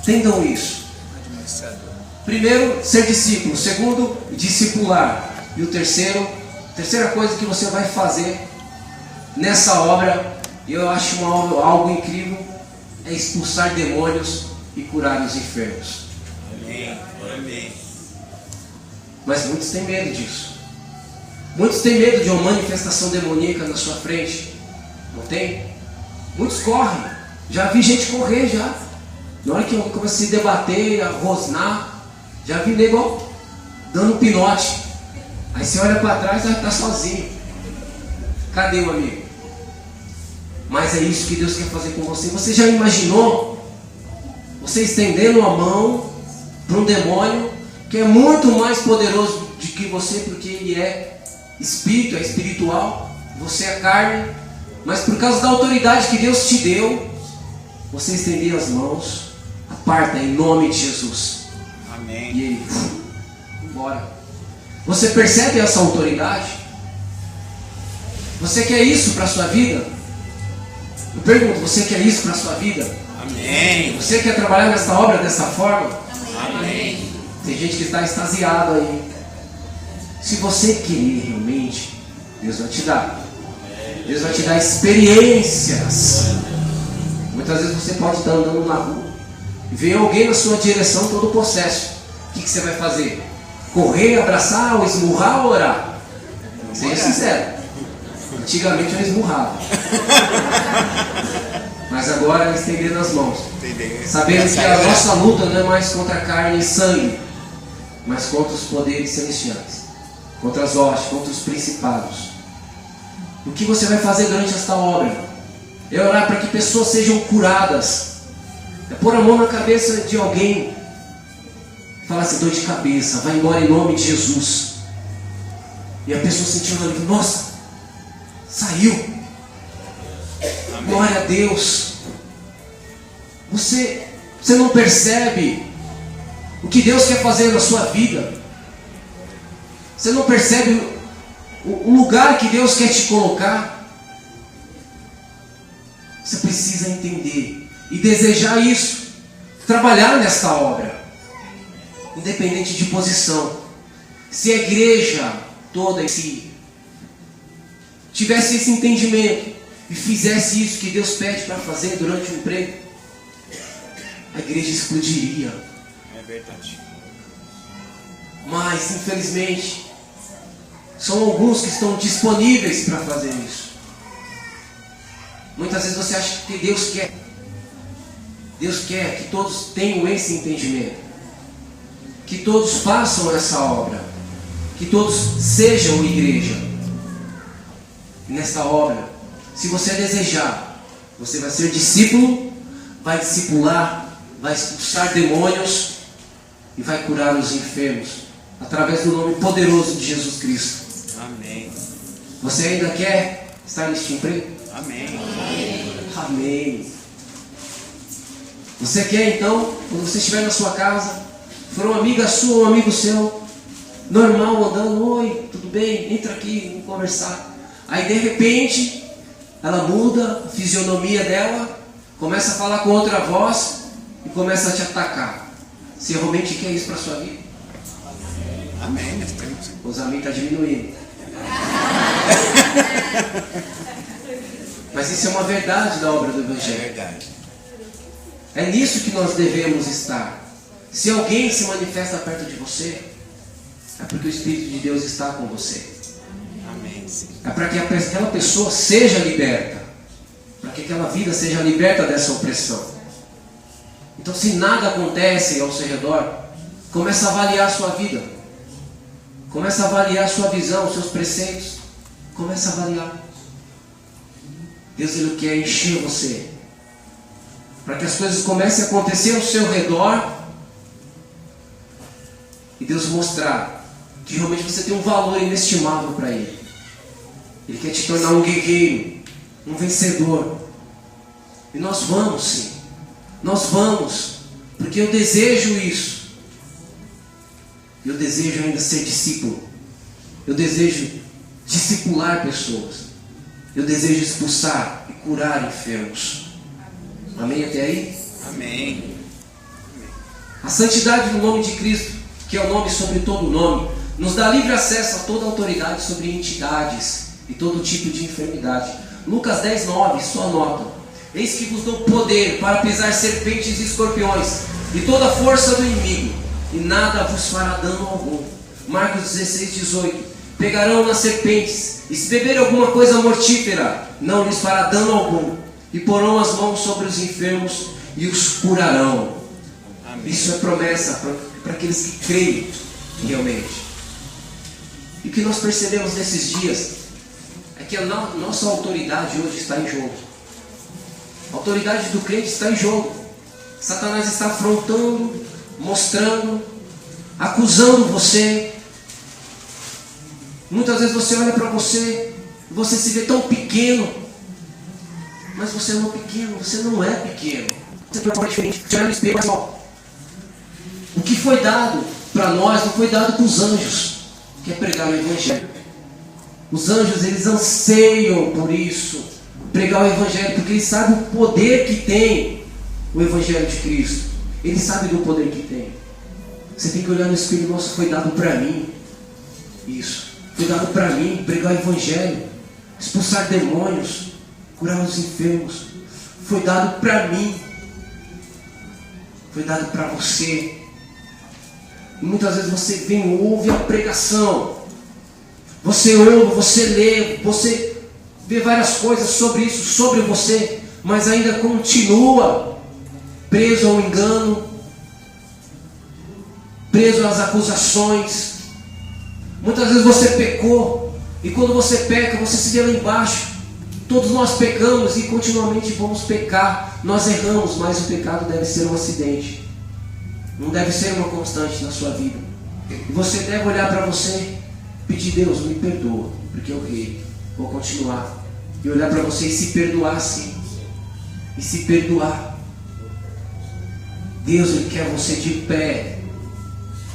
S1: Entendam isso.
S2: Administrador.
S1: Primeiro, ser discípulo. Segundo, discipular. E o terceira coisa que você vai fazer nessa obra, e eu acho algo incrível, é expulsar demônios e curar os enfermos.
S2: Amém. Amém.
S1: Mas muitos têm medo disso. Muitos têm medo de uma manifestação demoníaca na sua frente. Não tem? Muitos correm. Já vi gente correr já. Na hora que começa a se debater, a rosnar, já vi nego dando pinote. Aí você olha para trás e está sozinho. Cadê o amigo? Mas é isso que Deus quer fazer com você. Você já imaginou você estendendo a mão para um demônio que é muito mais poderoso do que você, porque ele é espírito, é espiritual, você é carne, mas por causa da autoridade que Deus te deu, você estender as mãos, aparta em nome de Jesus.
S2: Amém.
S1: E ele, embora. Você percebe essa autoridade? Você quer isso para a sua vida? Eu pergunto, você quer isso para a sua vida?
S2: Amém.
S1: Você quer trabalhar nessa obra dessa forma?
S2: Amém.
S1: Tem gente que está extasiado aí. Se você querer realmente, Deus vai te dar. Deus vai te dar experiências. Muitas vezes você pode estar andando na rua e ver alguém na sua direção todo possesso. O que você vai fazer? Correr, abraçar, ou esmurrar ou orar? Seja sincero. Antigamente eu esmurrava. Mas agora é estendendo as mãos. Sabendo que a nossa luta não é mais contra carne e sangue, mas contra os poderes celestiais, contra as hostes, contra os principados. O que você vai fazer durante esta obra? É orar para que pessoas sejam curadas. É pôr a mão na cabeça de alguém e falar assim, dor de cabeça, vai embora em nome de Jesus. E a pessoa sentiu ali, nossa, saiu. Amém. Glória a Deus. Você não percebe o que Deus quer fazer na sua vida. Você não percebe o lugar que Deus quer te colocar. Você precisa entender e desejar isso. Trabalhar nesta obra, independente de posição. Se a igreja toda em si tivesse esse entendimento e fizesse isso que Deus pede para fazer durante o emprego, a igreja explodiria.
S2: É verdade.
S1: Mas, infelizmente, são alguns que estão disponíveis para fazer isso. Muitas vezes você acha que Deus quer que todos tenham esse entendimento, que todos façam essa obra, que todos sejam igreja. E nesta obra, se você desejar, você vai ser discípulo, vai discipular, vai expulsar demônios e vai curar os enfermos através do nome poderoso de Jesus Cristo.
S2: Amém.
S1: Você ainda quer estar neste emprego?
S2: Amém.
S1: Amém. Você quer então, quando você estiver na sua casa, for uma amiga sua, um amigo seu, normal, andando, oi, tudo bem? Entra aqui, vamos conversar. Aí de repente, ela muda a fisionomia dela, começa a falar com outra voz e começa a te atacar. Você realmente quer isso para a sua vida?
S2: Amém.
S1: Os amigos estão diminuindo. Mas isso é uma verdade da obra do
S2: É
S1: Evangelho.
S2: verdade.
S1: É nisso que nós devemos estar. Se alguém se manifesta perto de você, é porque o Espírito de Deus está com você.
S2: Amém. Sim.
S1: É para que aquela pessoa seja liberta, para que aquela vida seja liberta dessa opressão. Então, se nada acontece ao seu redor, começa a avaliar a sua vida, começa a avaliar a sua visão, os seus preceitos, começa a avaliar. Deus, Ele quer encher você, para que as coisas comecem a acontecer ao seu redor e Deus mostrar que realmente você tem um valor inestimável para Ele. Ele quer te tornar um guerreiro, um vencedor. E nós vamos sim. Nós vamos. Porque eu desejo isso. Eu desejo ainda ser discípulo. Eu desejo discipular pessoas. Eu desejo expulsar e curar enfermos. Amém até aí?
S2: Amém.
S1: A santidade no nome de Cristo, que é o nome sobre todo nome, nos dá livre acesso a toda autoridade sobre entidades e todo tipo de enfermidade. Lucas 10, 9, só anota: eis que vos dou poder para pisar serpentes e escorpiões e toda a força do inimigo, e nada vos fará dano algum. Marcos 16, 18: pegarão nas serpentes, e se beberem alguma coisa mortífera, não lhes fará dano algum, e porão as mãos sobre os enfermos e os curarão.
S2: Amém.
S1: Isso é promessa para aqueles que creem realmente. E o que nós percebemos nesses dias é que a nossa autoridade hoje está em jogo. A autoridade do crente está em jogo. Satanás está afrontando, mostrando, acusando você. Muitas vezes você olha para você, você se vê tão pequeno, mas você não é pequeno, você não é pequeno. Você tem uma forma diferente. Você olha no espelho, mas ó, o que foi dado para nós não foi dado para os anjos, que é pregar o Evangelho. Os anjos, eles anseiam por isso, pregar o Evangelho, porque eles sabem o poder que tem o Evangelho de Cristo. Eles sabem do poder que tem. Você tem que olhar no espelho: nossa, foi dado para mim isso. Foi dado para mim pregar o Evangelho, expulsar demônios, curar os enfermos. Foi dado para mim. Foi dado para você. E muitas vezes você vem, ouve a pregação. Você ouve, você lê, você vê várias coisas sobre isso, sobre você, mas ainda continua preso ao engano, preso às acusações. Muitas vezes você pecou, e quando você peca, você se vê lá embaixo. Todos nós pecamos e continuamente vamos pecar. Nós erramos, mas o pecado deve ser um acidente. Não deve ser uma constante na sua vida. E você deve olhar para você, pedir: Deus, me perdoa, porque eu errei, vou continuar. E olhar para você e se perdoar sim. E se perdoar. Deus, Ele quer você de pé.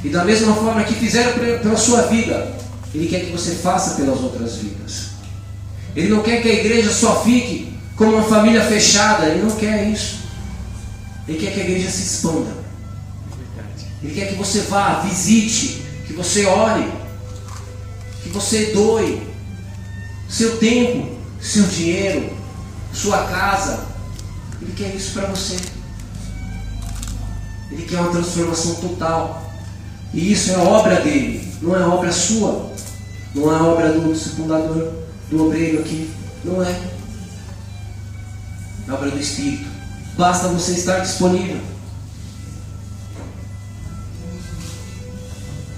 S1: E da mesma forma que fizeram pela sua vida, Ele quer que você faça pelas outras vidas. Ele não quer que a igreja só fique como uma família fechada. Ele não quer isso. Ele quer que a igreja se expanda. Ele quer que você vá, visite, que você ore, que você doe seu tempo, seu dinheiro, sua casa. Ele quer isso para você. Ele quer uma transformação total. E isso é obra dele, não é obra sua. Não é obra do discipulador, do obreiro aqui. Não é. É obra do Espírito. Basta você estar disponível.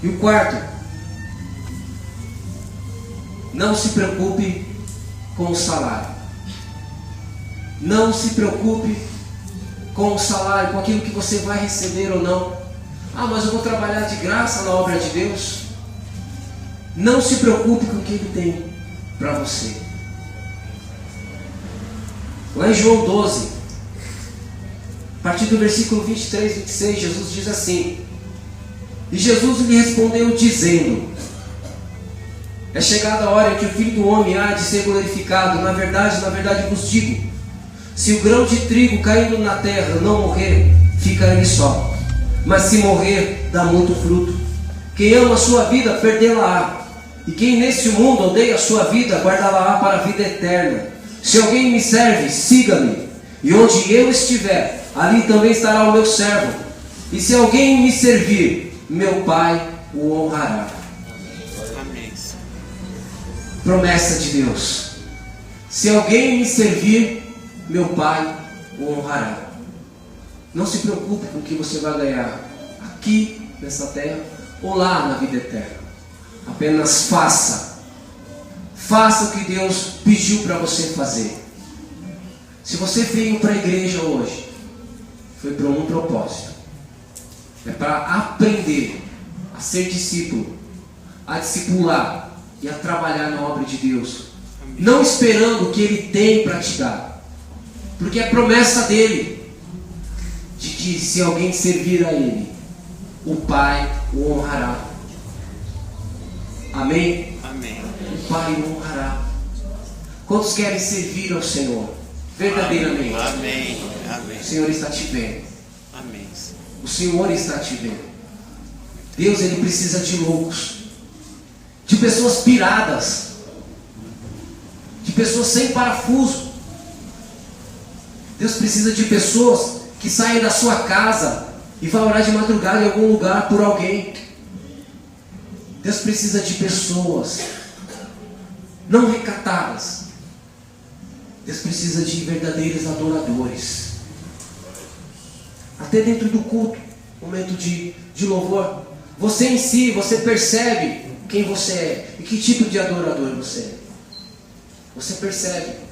S1: E o quarto: não se preocupe com o salário. Não se preocupe com o salário, com aquilo que você vai receber ou não. Ah, mas eu vou trabalhar de graça na obra de Deus. Não se preocupe com o que Ele tem para você. Lá em João 12, a partir do versículo 23, 26, Jesus diz assim: e Jesus lhe respondeu dizendo: é chegada a hora em que o Filho do Homem há de ser glorificado. Na verdade vos digo, se o grão de trigo caindo na terra não morrer, fica ele só, mas se morrer, dá muito fruto. Quem ama a sua vida, perdê-la-á, e quem neste mundo odeia a sua vida, guardá-la-á para a vida eterna. Se alguém me serve, siga-me, e onde eu estiver, ali também estará o meu servo. E se alguém me servir, meu Pai o honrará.
S2: Amém.
S1: Promessa de Deus: se alguém me servir, meu Pai o honrará. Não se preocupe com o que você vai ganhar aqui nessa terra ou lá na vida eterna. Apenas faça o que Deus pediu para você fazer. Se você veio para a igreja hoje, foi por um propósito. É para aprender a ser discípulo, a discipular e a trabalhar na obra de Deus. Não esperando o que Ele tem para te dar. Porque é promessa dele, de que se alguém servir a ele, o Pai o honrará. Amém?
S2: Amém.
S1: O Pai o honrará. Quantos querem servir ao Senhor? Verdadeiramente.
S2: Amém. Amém.
S1: O Senhor está te vendo.
S2: Amém.
S1: O Senhor está te vendo. Deus, Ele precisa de loucos, de pessoas piradas, de pessoas sem parafuso. Deus precisa de pessoas que saem da sua casa e vão orar de madrugada em algum lugar por alguém. Deus precisa de pessoas não recatadas. Deus precisa de verdadeiros adoradores. Até dentro do culto, momento de louvor, você em si, você percebe quem você é e que tipo de adorador você é. Você percebe.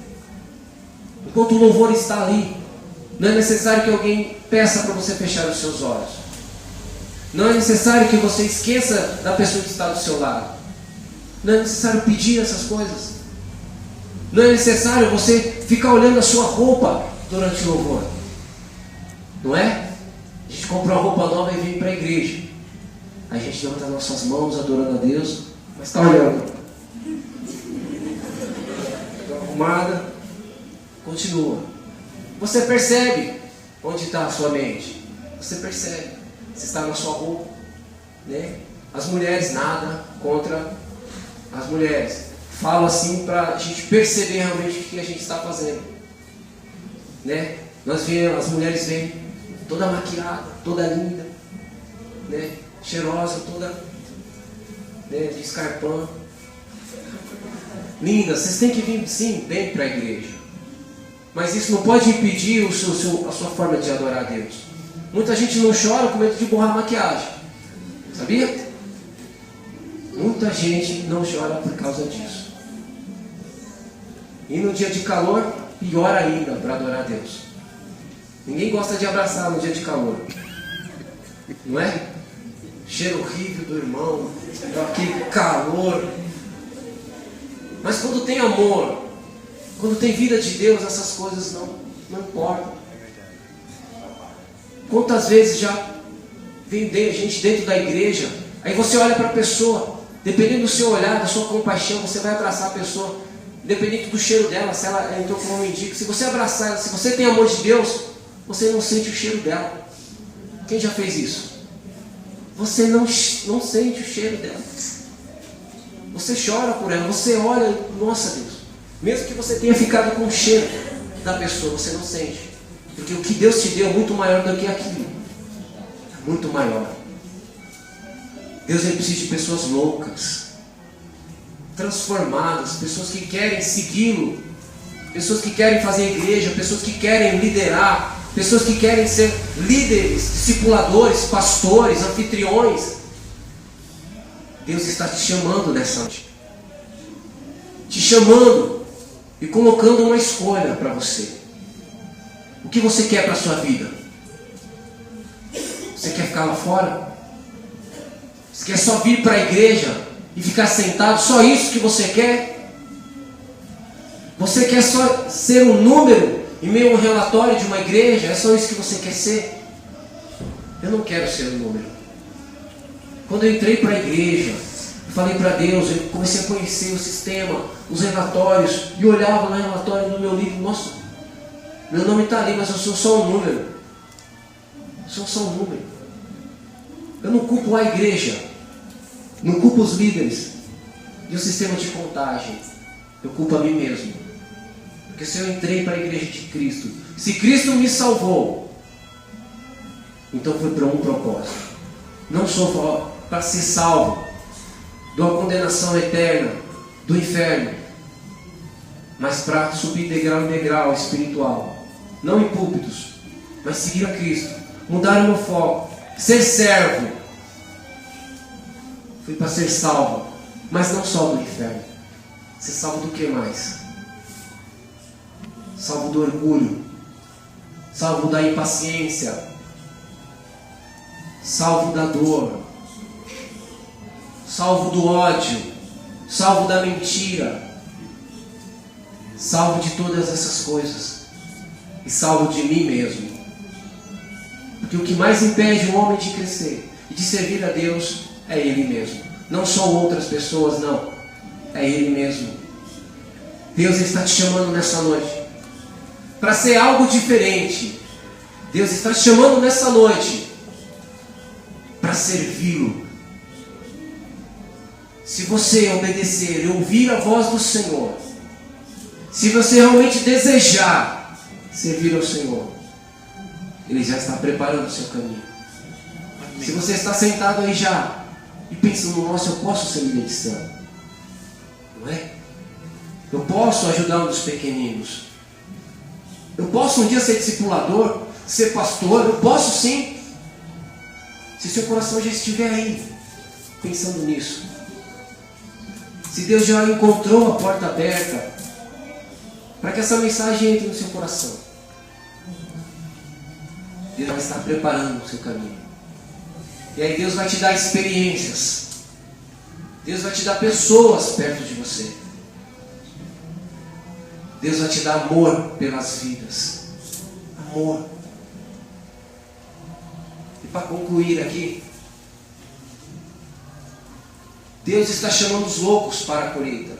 S1: Enquanto o louvor está ali, não é necessário que alguém peça para você fechar os seus olhos. Não é necessário que você esqueça da pessoa que está do seu lado. Não é necessário pedir essas coisas. Não é necessário você ficar olhando a sua roupa durante o louvor. Não é? A gente compra uma roupa nova e vem para a igreja. Aí a gente levanta as nossas mãos adorando a Deus, mas está olhando. Está arrumada. Continua. Você percebe onde está a sua mente. Você percebe. Você está na sua roupa. Né? As mulheres, nada contra as mulheres. Falo assim para a gente perceber realmente o que a gente está fazendo. Né? Nós vemos, as mulheres vêm toda maquiada, toda linda, né? Cheirosa, toda, né? De escarpão. Linda, vocês têm que vir sim bem para a igreja. Mas isso não pode impedir a sua forma de adorar a Deus. Muita gente não chora com medo de borrar a maquiagem. Sabia? Muita gente não chora por causa disso. E no dia de calor, pior ainda para adorar a Deus. Ninguém gosta de abraçar no dia de calor. Não é? Cheiro horrível do irmão, aquele calor. Mas quando tem amor, quando tem vida de Deus, essas coisas não importam. Quantas vezes já vem gente dentro da igreja, aí você olha para a pessoa, dependendo do seu olhar, da sua compaixão, você vai abraçar a pessoa, independente do cheiro dela, se ela entrou como um mendigo. Se você abraçar ela, se você tem amor de Deus, você não sente o cheiro dela. Quem já fez isso? Você não sente o cheiro dela. Você chora por ela, você olha, nossa Deus. Mesmo que você tenha ficado com o cheiro da pessoa, você não sente. Porque o que Deus te deu é muito maior do que aquilo. É muito maior. Deus precisa de pessoas loucas, transformadas, pessoas que querem segui-lo, pessoas que querem fazer igreja, pessoas que querem liderar, pessoas que querem ser líderes, discipuladores, pastores, anfitriões. Deus está te chamando nessa noite. Te chamando e colocando uma escolha para você. O que você quer para a sua vida? Você quer ficar lá fora? Você quer só vir para a igreja e ficar sentado? Só isso que você quer? Você quer só ser um número em meio a um relatório de uma igreja? É só isso que você quer ser? Eu não quero ser um número. Quando eu entrei para a igreja, eu falei para Deus, eu comecei a conhecer o sistema, os relatórios, e olhava no relatório do meu livro, nossa, meu nome está ali, mas eu sou só um número. Eu sou só um número. Eu não culpo a igreja, não culpo os líderes e o sistema de contagem. Eu culpo a mim mesmo. Porque se eu entrei para a igreja de Cristo, se Cristo me salvou, então foi para um propósito. Não só para ser salvo de uma condenação eterna do inferno, mas para subir degrau em degrau espiritual. Não em púlpitos, mas seguir a Cristo. Mudar o meu foco. Ser servo. Fui para ser salvo, mas não só do inferno. Ser salvo do que mais? Salvo do orgulho, salvo da impaciência, salvo da dor, salvo do ódio, salvo da mentira, salvo de todas essas coisas. e salvo de mim mesmo. Porque o que mais impede um homem de crescer e de servir a Deus é ele mesmo. Não são outras pessoas, não. É ele mesmo. Deus está te chamando nessa noite para ser algo diferente. Deus está te chamando nessa noite para servi-lo. Se você obedecer e ouvir a voz do Senhor, se você realmente desejar servir ao Senhor, Ele já está preparando o seu caminho. Amém. Se você está sentado aí já e pensando, nossa, eu posso ser líder de célula, não é? Eu posso ajudar um dos pequeninos. Eu posso um dia ser discipulador, ser pastor, eu posso sim. Se seu coração já estiver aí, pensando nisso. Se Deus já encontrou a porta aberta para que essa mensagem entre no seu coração, Deus vai estar preparando o seu caminho. E aí Deus vai te dar experiências. Deus vai te dar pessoas perto de você. Deus vai te dar amor pelas vidas. Amor. E para concluir aqui, Deus está chamando os loucos para a colheita.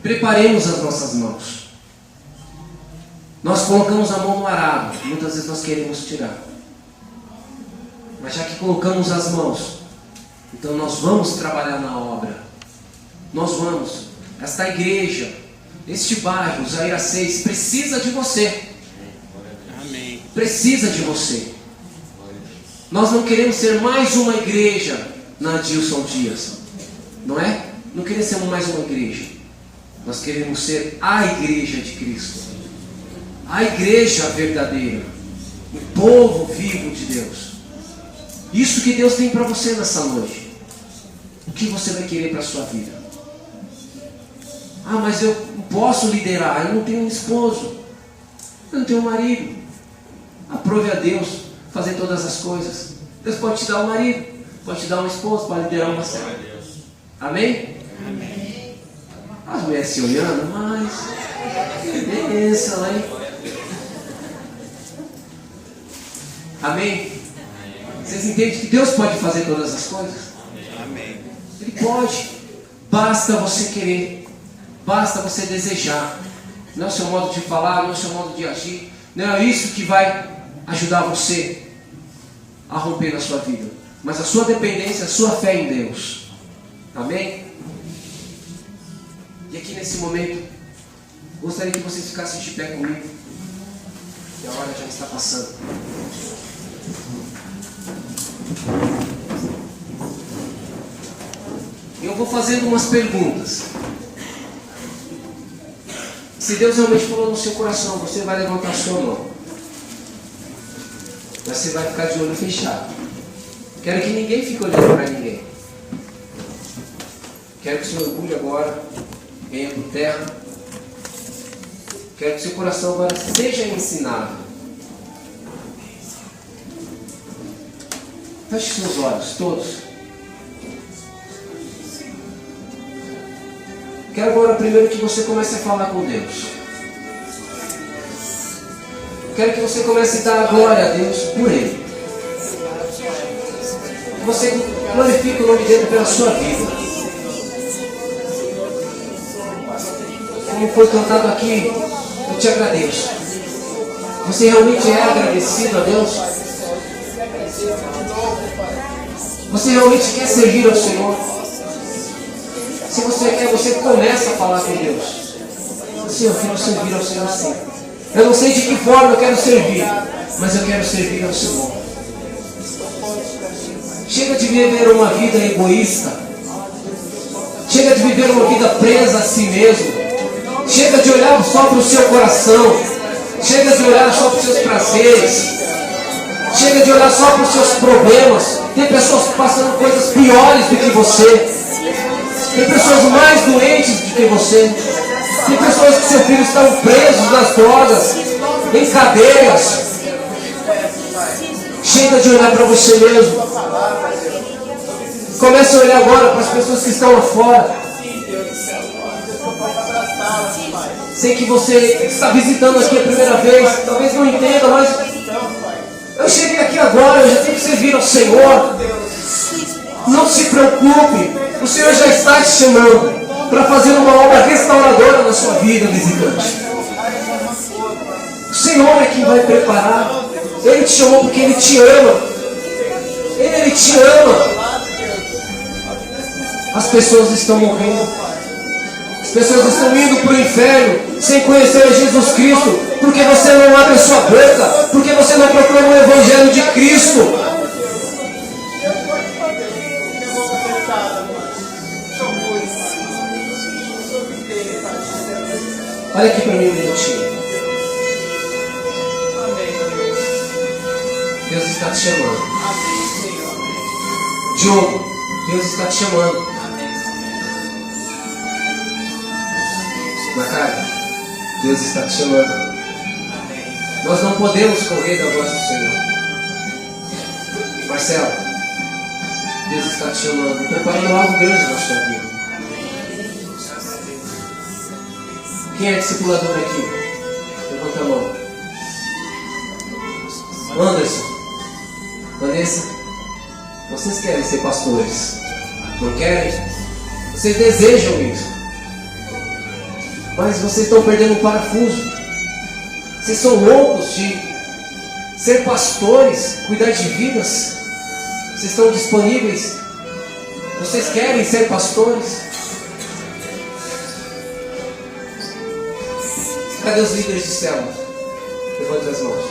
S1: Preparemos as nossas mãos. Nós colocamos a mão no arado. Muitas vezes nós queremos tirar. Mas já que colocamos as mãos, então nós vamos trabalhar na obra. Nós vamos. Esta igreja, este bairro, Zaira 6, precisa de você.
S2: Amém.
S1: Precisa de você. Nós não queremos ser mais uma igreja na Adilson Dias. Não é? Não queremos ser mais uma igreja. Nós queremos ser a igreja de Cristo. A igreja verdadeira. O povo vivo de Deus. Isso que Deus tem para você nessa noite. O que você vai querer para a sua vida? Ah, mas eu não posso liderar. Eu não tenho um esposo. Eu não tenho um marido. Aprove a Deus fazer todas as coisas. Deus pode te dar um marido. Pode te dar uma esposa para liderar uma célula. Amém?
S2: Amém.
S1: As mulheres se olhando, mas que bênção, hein? Amém? Vocês entendem que Deus pode fazer todas as coisas?
S2: Amém.
S1: Ele pode. Basta você querer. Basta você desejar. Não é o seu modo de falar, não é o seu modo de agir. Não é isso que vai ajudar você a romper na sua vida. Mas a sua dependência, a sua fé em Deus. Amém? E aqui nesse momento, gostaria que vocês ficassem de pé comigo. E a hora já está passando. Eu vou fazendo umas perguntas. Se Deus realmente falou no seu coração, você vai levantar a sua mão. Mas você vai ficar de olho fechado. Quero que ninguém fique olhando para ninguém. Quero que seu orgulho agora venha por terra. Quero que seu coração agora seja ensinado. Feche seus olhos, todos. Quero agora primeiro que você comece a falar com Deus. Quero que você comece a dar a glória a Deus por Ele. Que você glorifique o nome dele pela sua vida. Como foi cantado aqui, eu te agradeço. Você realmente é agradecido a Deus? Você realmente quer servir ao Senhor? Se você quer, você começa a falar com Deus. Assim, eu quero servir ao Senhor sim. Eu não sei de que forma eu quero servir, mas eu quero servir ao Senhor. Chega de viver uma vida egoísta. Chega de viver uma vida presa a si mesmo. Chega de olhar só para o seu coração. Chega de olhar só para os seus prazeres. Chega de olhar só para os seus problemas. Tem pessoas passando coisas piores do que você. Tem pessoas mais doentes do que você. Tem pessoas que seus filhos estão presos nas drogas, em cadeias. Chega de olhar para você mesmo. Comece a olhar agora para as pessoas que estão lá fora. Sei que você está visitando aqui a primeira vez, talvez não entenda, mas eu cheguei aqui agora, eu já tenho que servir ao Senhor. Não se preocupe, o Senhor já está te chamando para fazer uma obra restauradora na sua vida, visitante. O Senhor é quem vai preparar. Ele te chamou porque Ele te ama. Ele te ama. As pessoas estão morrendo. As pessoas estão indo para o inferno sem conhecer Jesus Cristo, porque você não abre a sua boca, porque você não proclama o Evangelho de Cristo. Olha aqui para mim um minutinho. Deus está te chamando. Diogo, Deus está te chamando. Macari, Deus está te chamando. Nós não podemos correr da voz do Senhor. Marcelo, Deus está te chamando, preparando algo grande na sua vida. Quem é discipulador aqui? Levanta a mão. Anderson, Vanessa, vocês querem ser pastores? Não querem? Vocês desejam isso. Mas vocês estão perdendo um parafuso. Vocês são loucos de ser pastores, cuidar de vidas. Vocês estão disponíveis? Vocês querem ser pastores? Cadê os líderes de célula? Levante as mãos.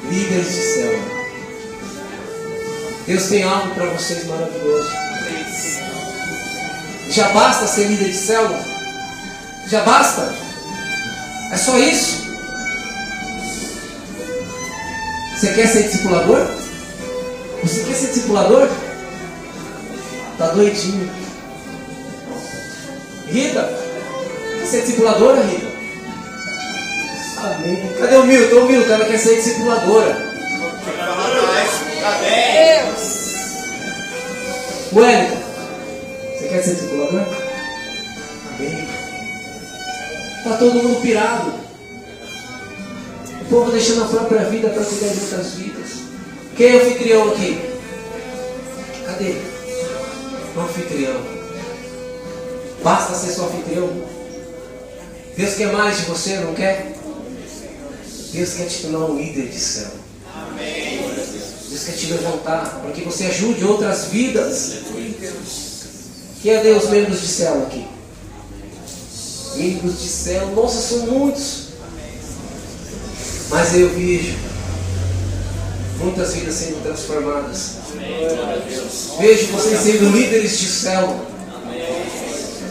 S1: Líderes de célula. Deus tem algo para vocês maravilhoso. Já basta ser líder de célula? Já basta? É só isso? Você quer ser discipulador? Você quer ser discipulador? Tá doidinho. Rita, quer ser discipuladora, Rita? Amém. Cadê o Milton? O Milton, ela quer ser discipuladora. Wellington, você quer ser discipulador? Amém. Está todo mundo pirado. O povo deixando a própria vida para cuidar de outras vidas. Quem é o anfitrião aqui? Cadê? O anfitrião. Basta ser seu anfitrião. Deus quer mais de você, não quer? Deus quer te tornar um líder de céu. Deus quer te levantar para que você ajude outras vidas. Quem é Deus, membros de céu aqui? Membros de céu, nossa, são muitos. Mas eu vejo muitas vidas sendo transformadas. Vejo vocês sendo líderes de célula.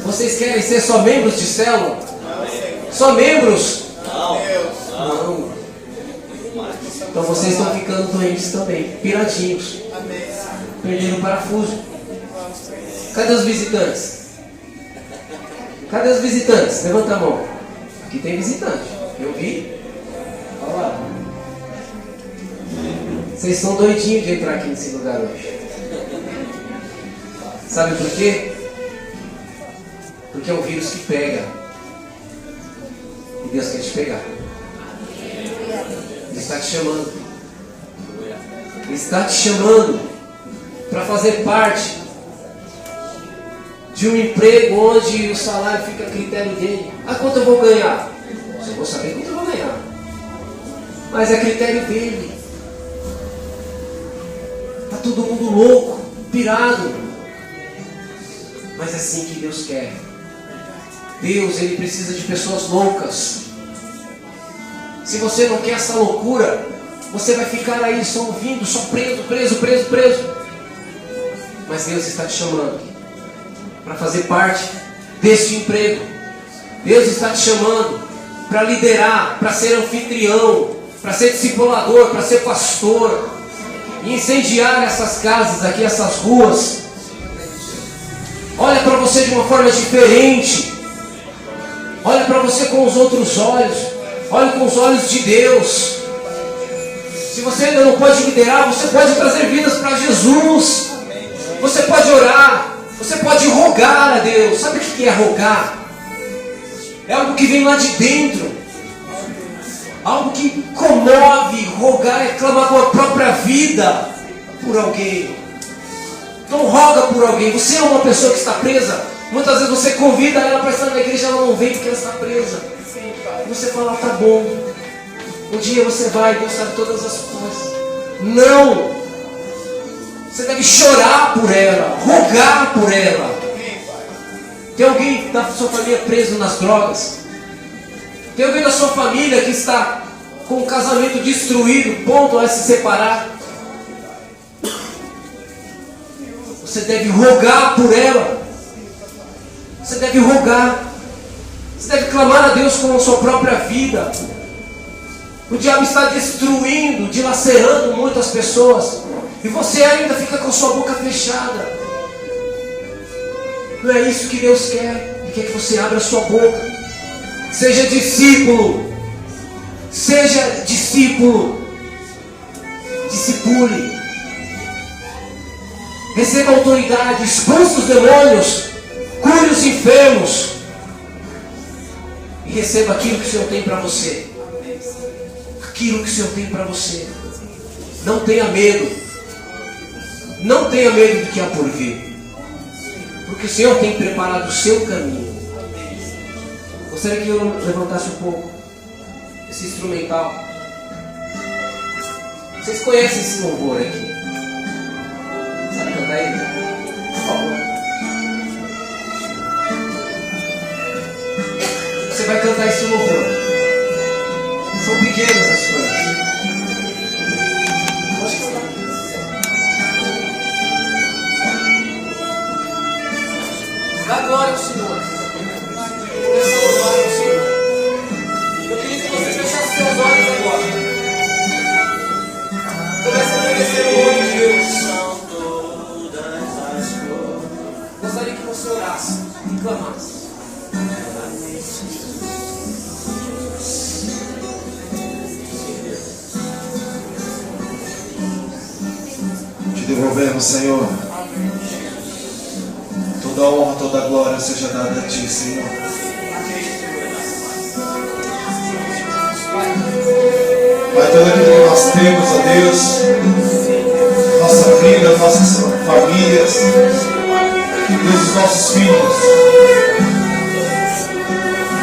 S1: Vocês querem ser só membros de célula? Só membros? Não. Então vocês estão ficando doentes também, piradinhos. Perderam o parafuso. Cadê os visitantes? Cadê os visitantes? Levanta a mão. Aqui tem visitante. Eu vi. Olha lá. Vocês são doidinhos de entrar aqui nesse lugar hoje. Sabe por quê? Porque é um vírus que pega. E Deus quer te pegar. Ele está te chamando. Ele está te chamando para fazer parte de um emprego onde o salário fica a critério dele. Ah, quanto eu vou ganhar? Só vou saber quanto eu vou ganhar. Mas é critério dele. Está todo mundo louco, pirado. Mas é assim que Deus quer. Deus, Ele precisa de pessoas loucas. Se você não quer essa loucura, você vai ficar aí só ouvindo, só preso. Mas Deus está te chamando para fazer parte deste emprego. Deus está te chamando para liderar, para ser anfitrião, para ser discipulador, para ser pastor, e incendiar essas casas aqui, essas ruas. Olha para você de uma forma diferente. Olha para você com os outros olhos. Olhe com os olhos de Deus. Se você ainda não pode liderar, você pode trazer vidas para Jesus. Você pode orar. Você pode rogar a Deus. Sabe o que é rogar? É algo que vem lá de dentro. Algo que comove, rogar é clamar com a própria vida por alguém. Então roga por alguém. Você é uma pessoa que está presa. Muitas vezes você convida ela para estar na igreja, ela não vem porque ela está presa. E você fala, tá bom. Um dia você vai, Deus sabe todas as coisas. Não! Você deve chorar por ela, rogar por ela. Tem alguém da sua família preso nas drogas? Tem alguém da sua família que está com o casamento destruído, ponto a se separar? Você deve rogar por ela. Você deve rogar. Você deve clamar a Deus com a sua própria vida. O diabo está destruindo, dilacerando muitas pessoas. E você ainda fica com a sua boca fechada. Não é isso que Deus quer. Ele quer que você abra a sua boca. Seja discípulo. Seja discípulo. Discipule. Receba autoridade. Expulse os demônios. Cure os enfermos. E receba aquilo que o Senhor tem para você. Aquilo que o Senhor tem para você. Não tenha medo. Não tenha medo do que há por vir. Porque o Senhor tem preparado o seu caminho. Gostaria que eu levantasse um pouco esse instrumental. Vocês conhecem esse louvor aqui? Sabe cantar ele? Por favor. Você vai cantar esse louvor. São pequenas as coisas. Dá glória ao Senhor. Começa a louvar ao Senhor. Eu queria que você fechasse seus olhos agora. Comece a agradecer o nome de Deus. Gostaria que você orasse e clamasse.
S4: Te devolvemos, Senhor. Toda honra, toda glória seja dada a Ti, Senhor. Pai, tudo aquilo que nós temos, ó Deus, nossa vida, nossas famílias, Deus, os nossos filhos,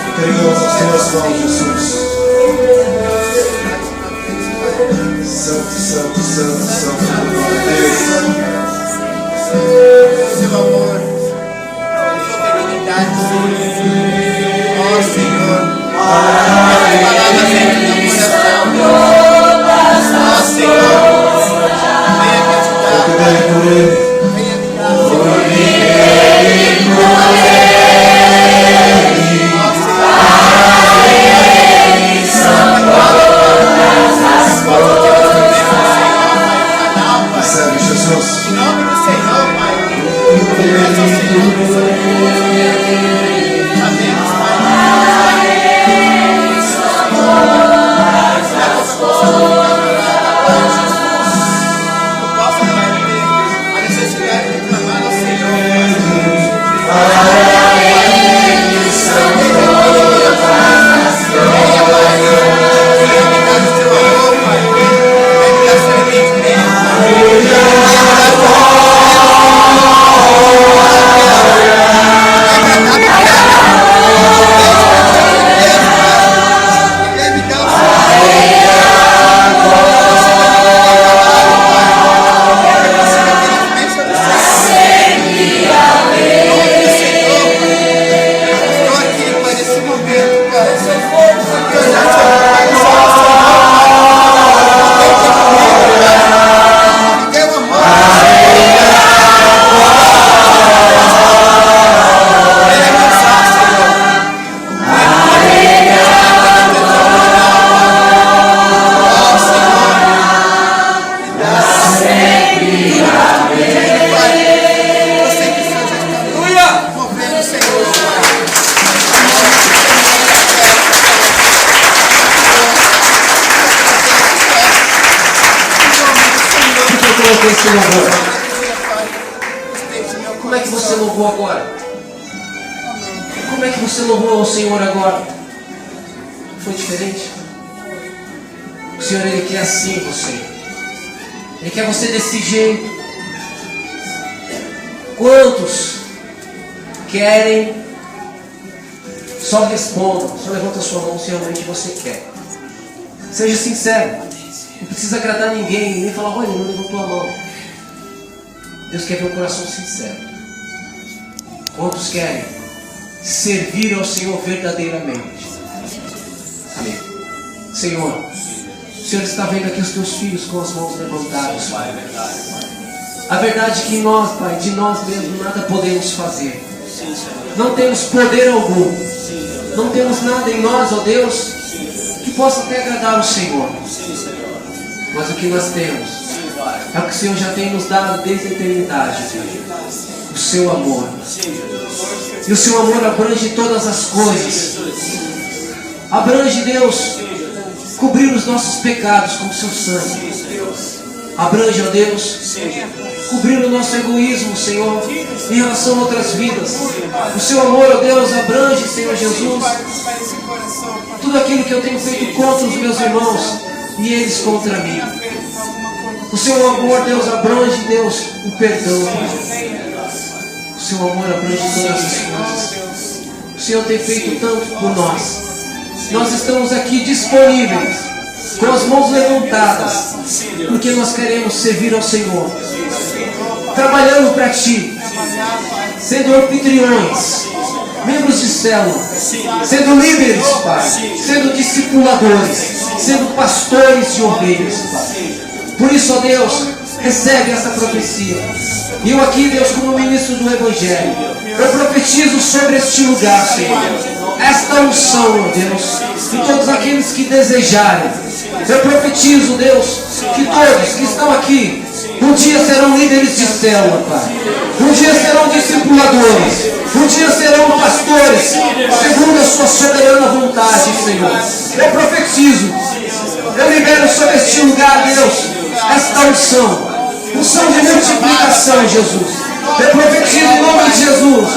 S4: entregamos as Tuas mãos, Jesus. Santo, Santo, Santo, Santo, Deus.
S2: Seu amor, sua benignidade, Senhor. Ó Senhor, as palavras sempre no coração. Ó Senhor, venha me ajudar. Venha me dar,
S4: Recebe, Jesus.
S2: em nome do Senhor, Pai. Peço ao Senhor que o Senhor sabemos, Pai. Eu posso, Pai, ter a necessidade de clamar ao Senhor.
S1: Esse louvor. Como é que você louvou agora? como é que você louvou ao Senhor agora? Foi diferente? O Senhor, Ele quer assim você. Ele quer você desse jeito. Quantos querem? Só respondam, só levanta a sua mão se realmente você quer. Seja sincero. Não precisa agradar ninguém, nem falar, olha, não levantou a mão. Deus quer ver um coração sincero. Quantos querem servir ao Senhor verdadeiramente? Amém. Senhor, o Senhor está vendo aqui os teus filhos com as mãos levantadas. A verdade é que nós, Pai, de nós mesmos nada podemos fazer. Não temos poder algum. Não temos nada em nós, ó Deus, que possa até agradar o Senhor. Mas o que nós temos é o que o Senhor já tem nos dado desde a eternidade. O seu amor. E o seu amor abrange todas as coisas. Abrange, Deus, cobrir os nossos pecados com o seu sangue. Abrange, ó Deus, cobrir o nosso egoísmo, Senhor, em relação a outras vidas. O seu amor, ó Deus, abrange, Senhor Jesus, tudo aquilo que eu tenho feito contra os meus irmãos e eles contra mim. O seu amor, Deus, abrange, Deus, o perdão. O seu amor abrange todas as coisas. O Senhor tem feito tanto por nós. Nós estamos aqui disponíveis, com as mãos levantadas, porque nós queremos servir ao Senhor, trabalhando para Ti, sendo anfitriões, membros de célula, sendo líderes, Pai, sendo discipuladores, sendo pastores de ovelhas, Pai. Por isso, ó Deus, recebe essa profecia. E eu aqui, Deus, como ministro do Evangelho, eu profetizo sobre este lugar, Senhor, esta unção, ó Deus, e todos aqueles que desejarem. Eu profetizo, Deus, que todos que estão aqui, um dia serão líderes de célula, Pai. Um dia serão discipuladores. Um dia serão pastores, segundo a sua soberana vontade, Senhor. Eu profetizo, eu libero sobre este lugar, Deus, esta unção. Unção de multiplicação, Jesus. Eu profetizo em nome de Jesus,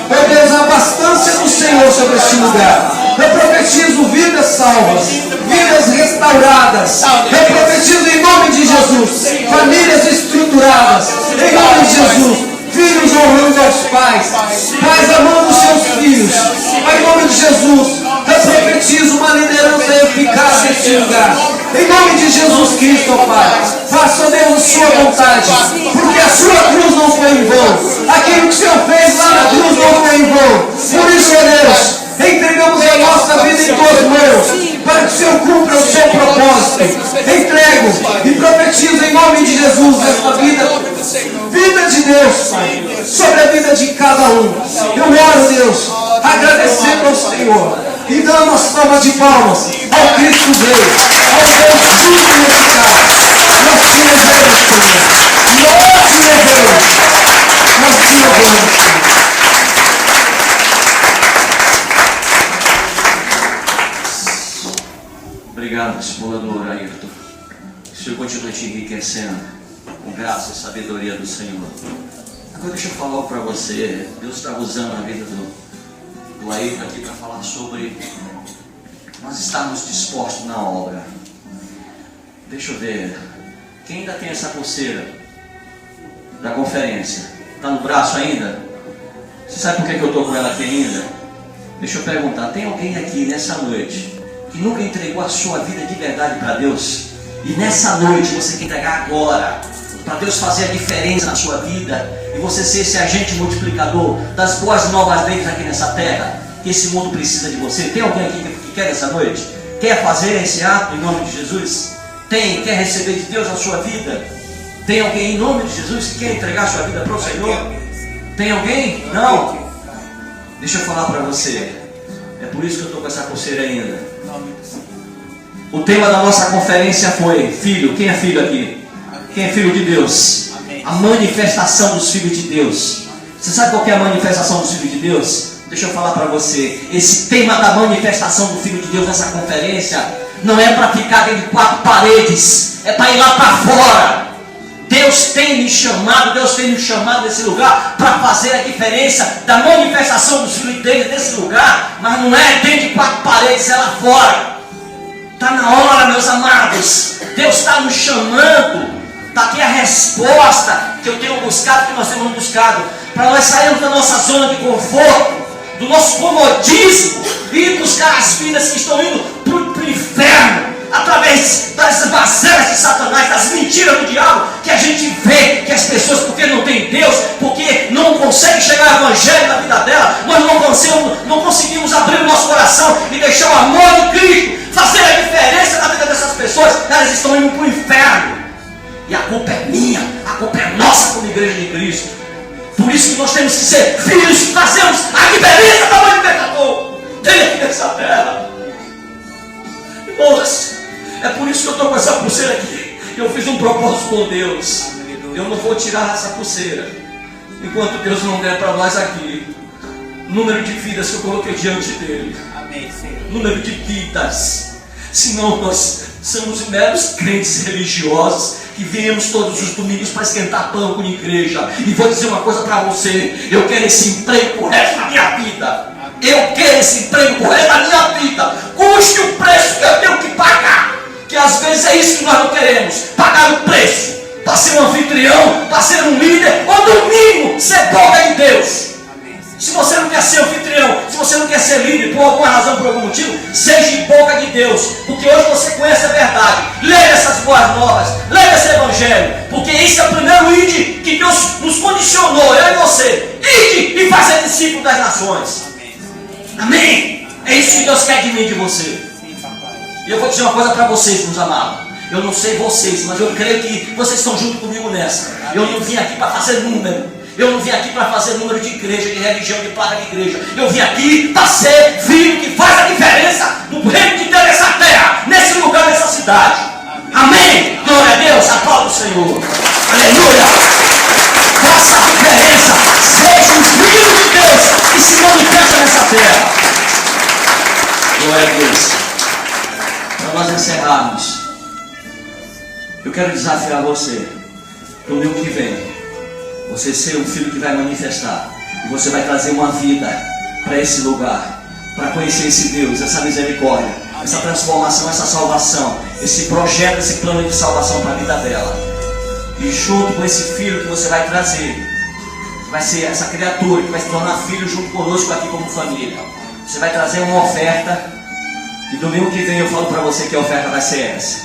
S1: meu Deus, a abastança do Senhor sobre este lugar. Eu profetizo vidas salvas, vidas restauradas. Eu profetizo em nome de Jesus, famílias estruturadas, em nome de Jesus. Filhos honrando aos pais, pais amando os seus filhos. Em nome de Jesus, eu profetizo uma liderança eficaz neste lugar. Em nome de Jesus Cristo, ó Pai, faça, Deus, a sua vontade, porque a sua cruz não foi em vão. Aquilo que o Senhor fez lá na cruz não foi em vão. Por isso, ó Deus, entregamos a nossa vida em tuas mãos, para que o Senhor cumpra o seu propósito. Entrego e profetizo em nome de Jesus esta vida de Deus, Pai, sobre a vida de cada um. Eu oro, Deus, agradecendo ao Senhor e dando a salva de palmas ao Cristo Rei, ao Deus justo e eficaz. Nós te louvamos, Senhor. Nós te louvamos. Nós te louvamos, Senhor.
S3: Obrigado, discipulador Ayrton. Que o Senhor continue te enriquecendo com graça e sabedoria do Senhor. Agora deixa eu falar para você. Deus está usando a vida do Ayrton aqui para falar sobre nós estarmos dispostos na obra. Deixa eu ver. Quem ainda tem essa pulseira da conferência? Está no braço ainda? Você sabe por que eu estou com ela aqui ainda? Deixa eu perguntar. Tem alguém aqui nessa noite que nunca entregou a sua vida de verdade para Deus? E nessa noite você quer entregar agora, para Deus fazer a diferença na sua vida e você ser esse agente multiplicador das boas novas dele aqui nessa terra, que esse mundo precisa de você. Tem alguém aqui que quer essa noite? Quer fazer esse ato em nome de Jesus? Tem? Quer receber de Deus a sua vida? Tem alguém em nome de Jesus que quer entregar a sua vida para o Senhor? Tem alguém? Não? Deixa eu falar para você. É por isso que eu estou com essa pulseira ainda. O tema da nossa conferência foi filho. Quem é filho aqui? Quem é filho de Deus? A manifestação dos filhos de Deus. Você sabe qual que é a manifestação dos filhos de Deus? Deixa eu falar para você. Esse tema da manifestação do Filho de Deus nessa conferência não é para ficar dentro de quatro paredes. É para ir lá para fora. Deus tem me chamado, Deus tem nos chamado nesse lugar para fazer a diferença da manifestação dos filhos dele nesse lugar, mas não é dentro de 4 paredes, é lá fora. Está na hora, meus amados. Deus está nos chamando. Está aqui a resposta que eu tenho buscado, que nós temos buscado, para nós sairmos da nossa zona de conforto, do nosso comodismo, e buscar as vidas que estão indo para o inferno, através das bazelas de Satanás, das mentiras do diabo, que a gente vê que as pessoas, porque não têm Deus, porque não conseguem chegar ao evangelho na vida dela, nós não conseguimos abrir o nosso coração e deixar o amor de Cristo fazer a diferença na vida dessas pessoas. Elas estão indo para o inferno, e a culpa é minha, a culpa é nossa como igreja de Cristo. Por isso que nós temos que ser filhos que fazemos a diferença da mãe do pecador dele aqui nessa terra. Irmãos, é por isso que eu estou com essa pulseira aqui. Eu fiz um propósito com Deus. Eu não vou tirar essa pulseira enquanto Deus não der para nós aqui número de vidas que eu coloquei diante dele.
S2: Amém, Senhor.
S3: Número de vidas. Senão nós somos meros crentes religiosos que viemos todos os domingos para esquentar banco na igreja. E vou dizer uma coisa para você: eu quero esse emprego pro resto da minha vida. Eu quero esse emprego pro resto da minha vida, custe o preço que eu tenho que pagar. Que às vezes é isso que nós não queremos: pagar o preço para ser um anfitrião, para ser um líder, ou no mínimo ser boca de Deus. Se você não quer ser anfitrião, se você não quer ser líder, por alguma razão, por algum motivo, seja boca de Deus, porque hoje você conhece a verdade. Leia essas boas novas, leia esse evangelho, porque esse é o primeiro ide que Deus nos condicionou, eu e você. Ide e faça discípulo das nações. Amém? É isso que Deus quer de mim e de você. E eu vou dizer uma coisa para vocês, meus amados. Eu não sei vocês, mas eu creio que vocês estão junto comigo nessa. Eu não vim aqui para fazer número. Eu não vim aqui para fazer número de igreja, de religião, de placa de igreja. Eu vim aqui para ser filho que faz a diferença no reino de Deus nessa terra, nesse lugar, nessa cidade. Amém? Glória a Deus, aplauda o Senhor. Aleluia. Faça a diferença. Seja o filho de Deus que se manifesta nessa terra. Glória a Deus. Para nós encerrarmos, eu quero desafiar você no domingo que vem. Você ser um filho que vai manifestar. E você vai trazer uma vida para esse lugar, para conhecer esse Deus, essa misericórdia, essa transformação, essa salvação, esse projeto, esse plano de salvação para a vida dela. E junto com esse filho que você vai trazer, vai ser essa criatura que vai se tornar filho junto conosco aqui como família. Você vai trazer uma oferta. E domingo que vem eu falo para você que a oferta vai ser essa.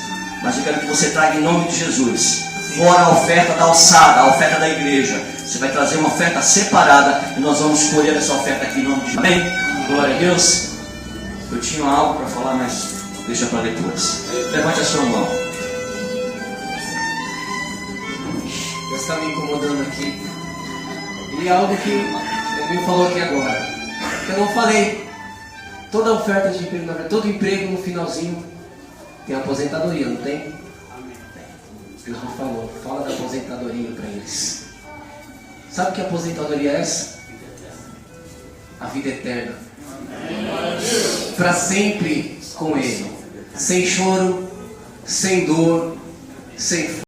S3: Mas eu quero que você traga em nome de Jesus. Fora a oferta da alçada, a oferta da igreja. Você vai trazer uma oferta separada e nós vamos escolher essa oferta aqui em nome de Jesus. Amém? Glória a Deus. Eu tinha algo para falar, mas deixa para depois. Levante a sua mão.
S1: Deus está me incomodando aqui. E é algo que ele me falou aqui agora. Que eu não falei. Toda oferta de emprego, todo emprego no finalzinho tem aposentadoria, não tem? Deus me falou, fala da aposentadoria para eles. Sabe que aposentadoria é essa? A vida eterna. Para sempre com Ele. Sem choro, sem dor, sem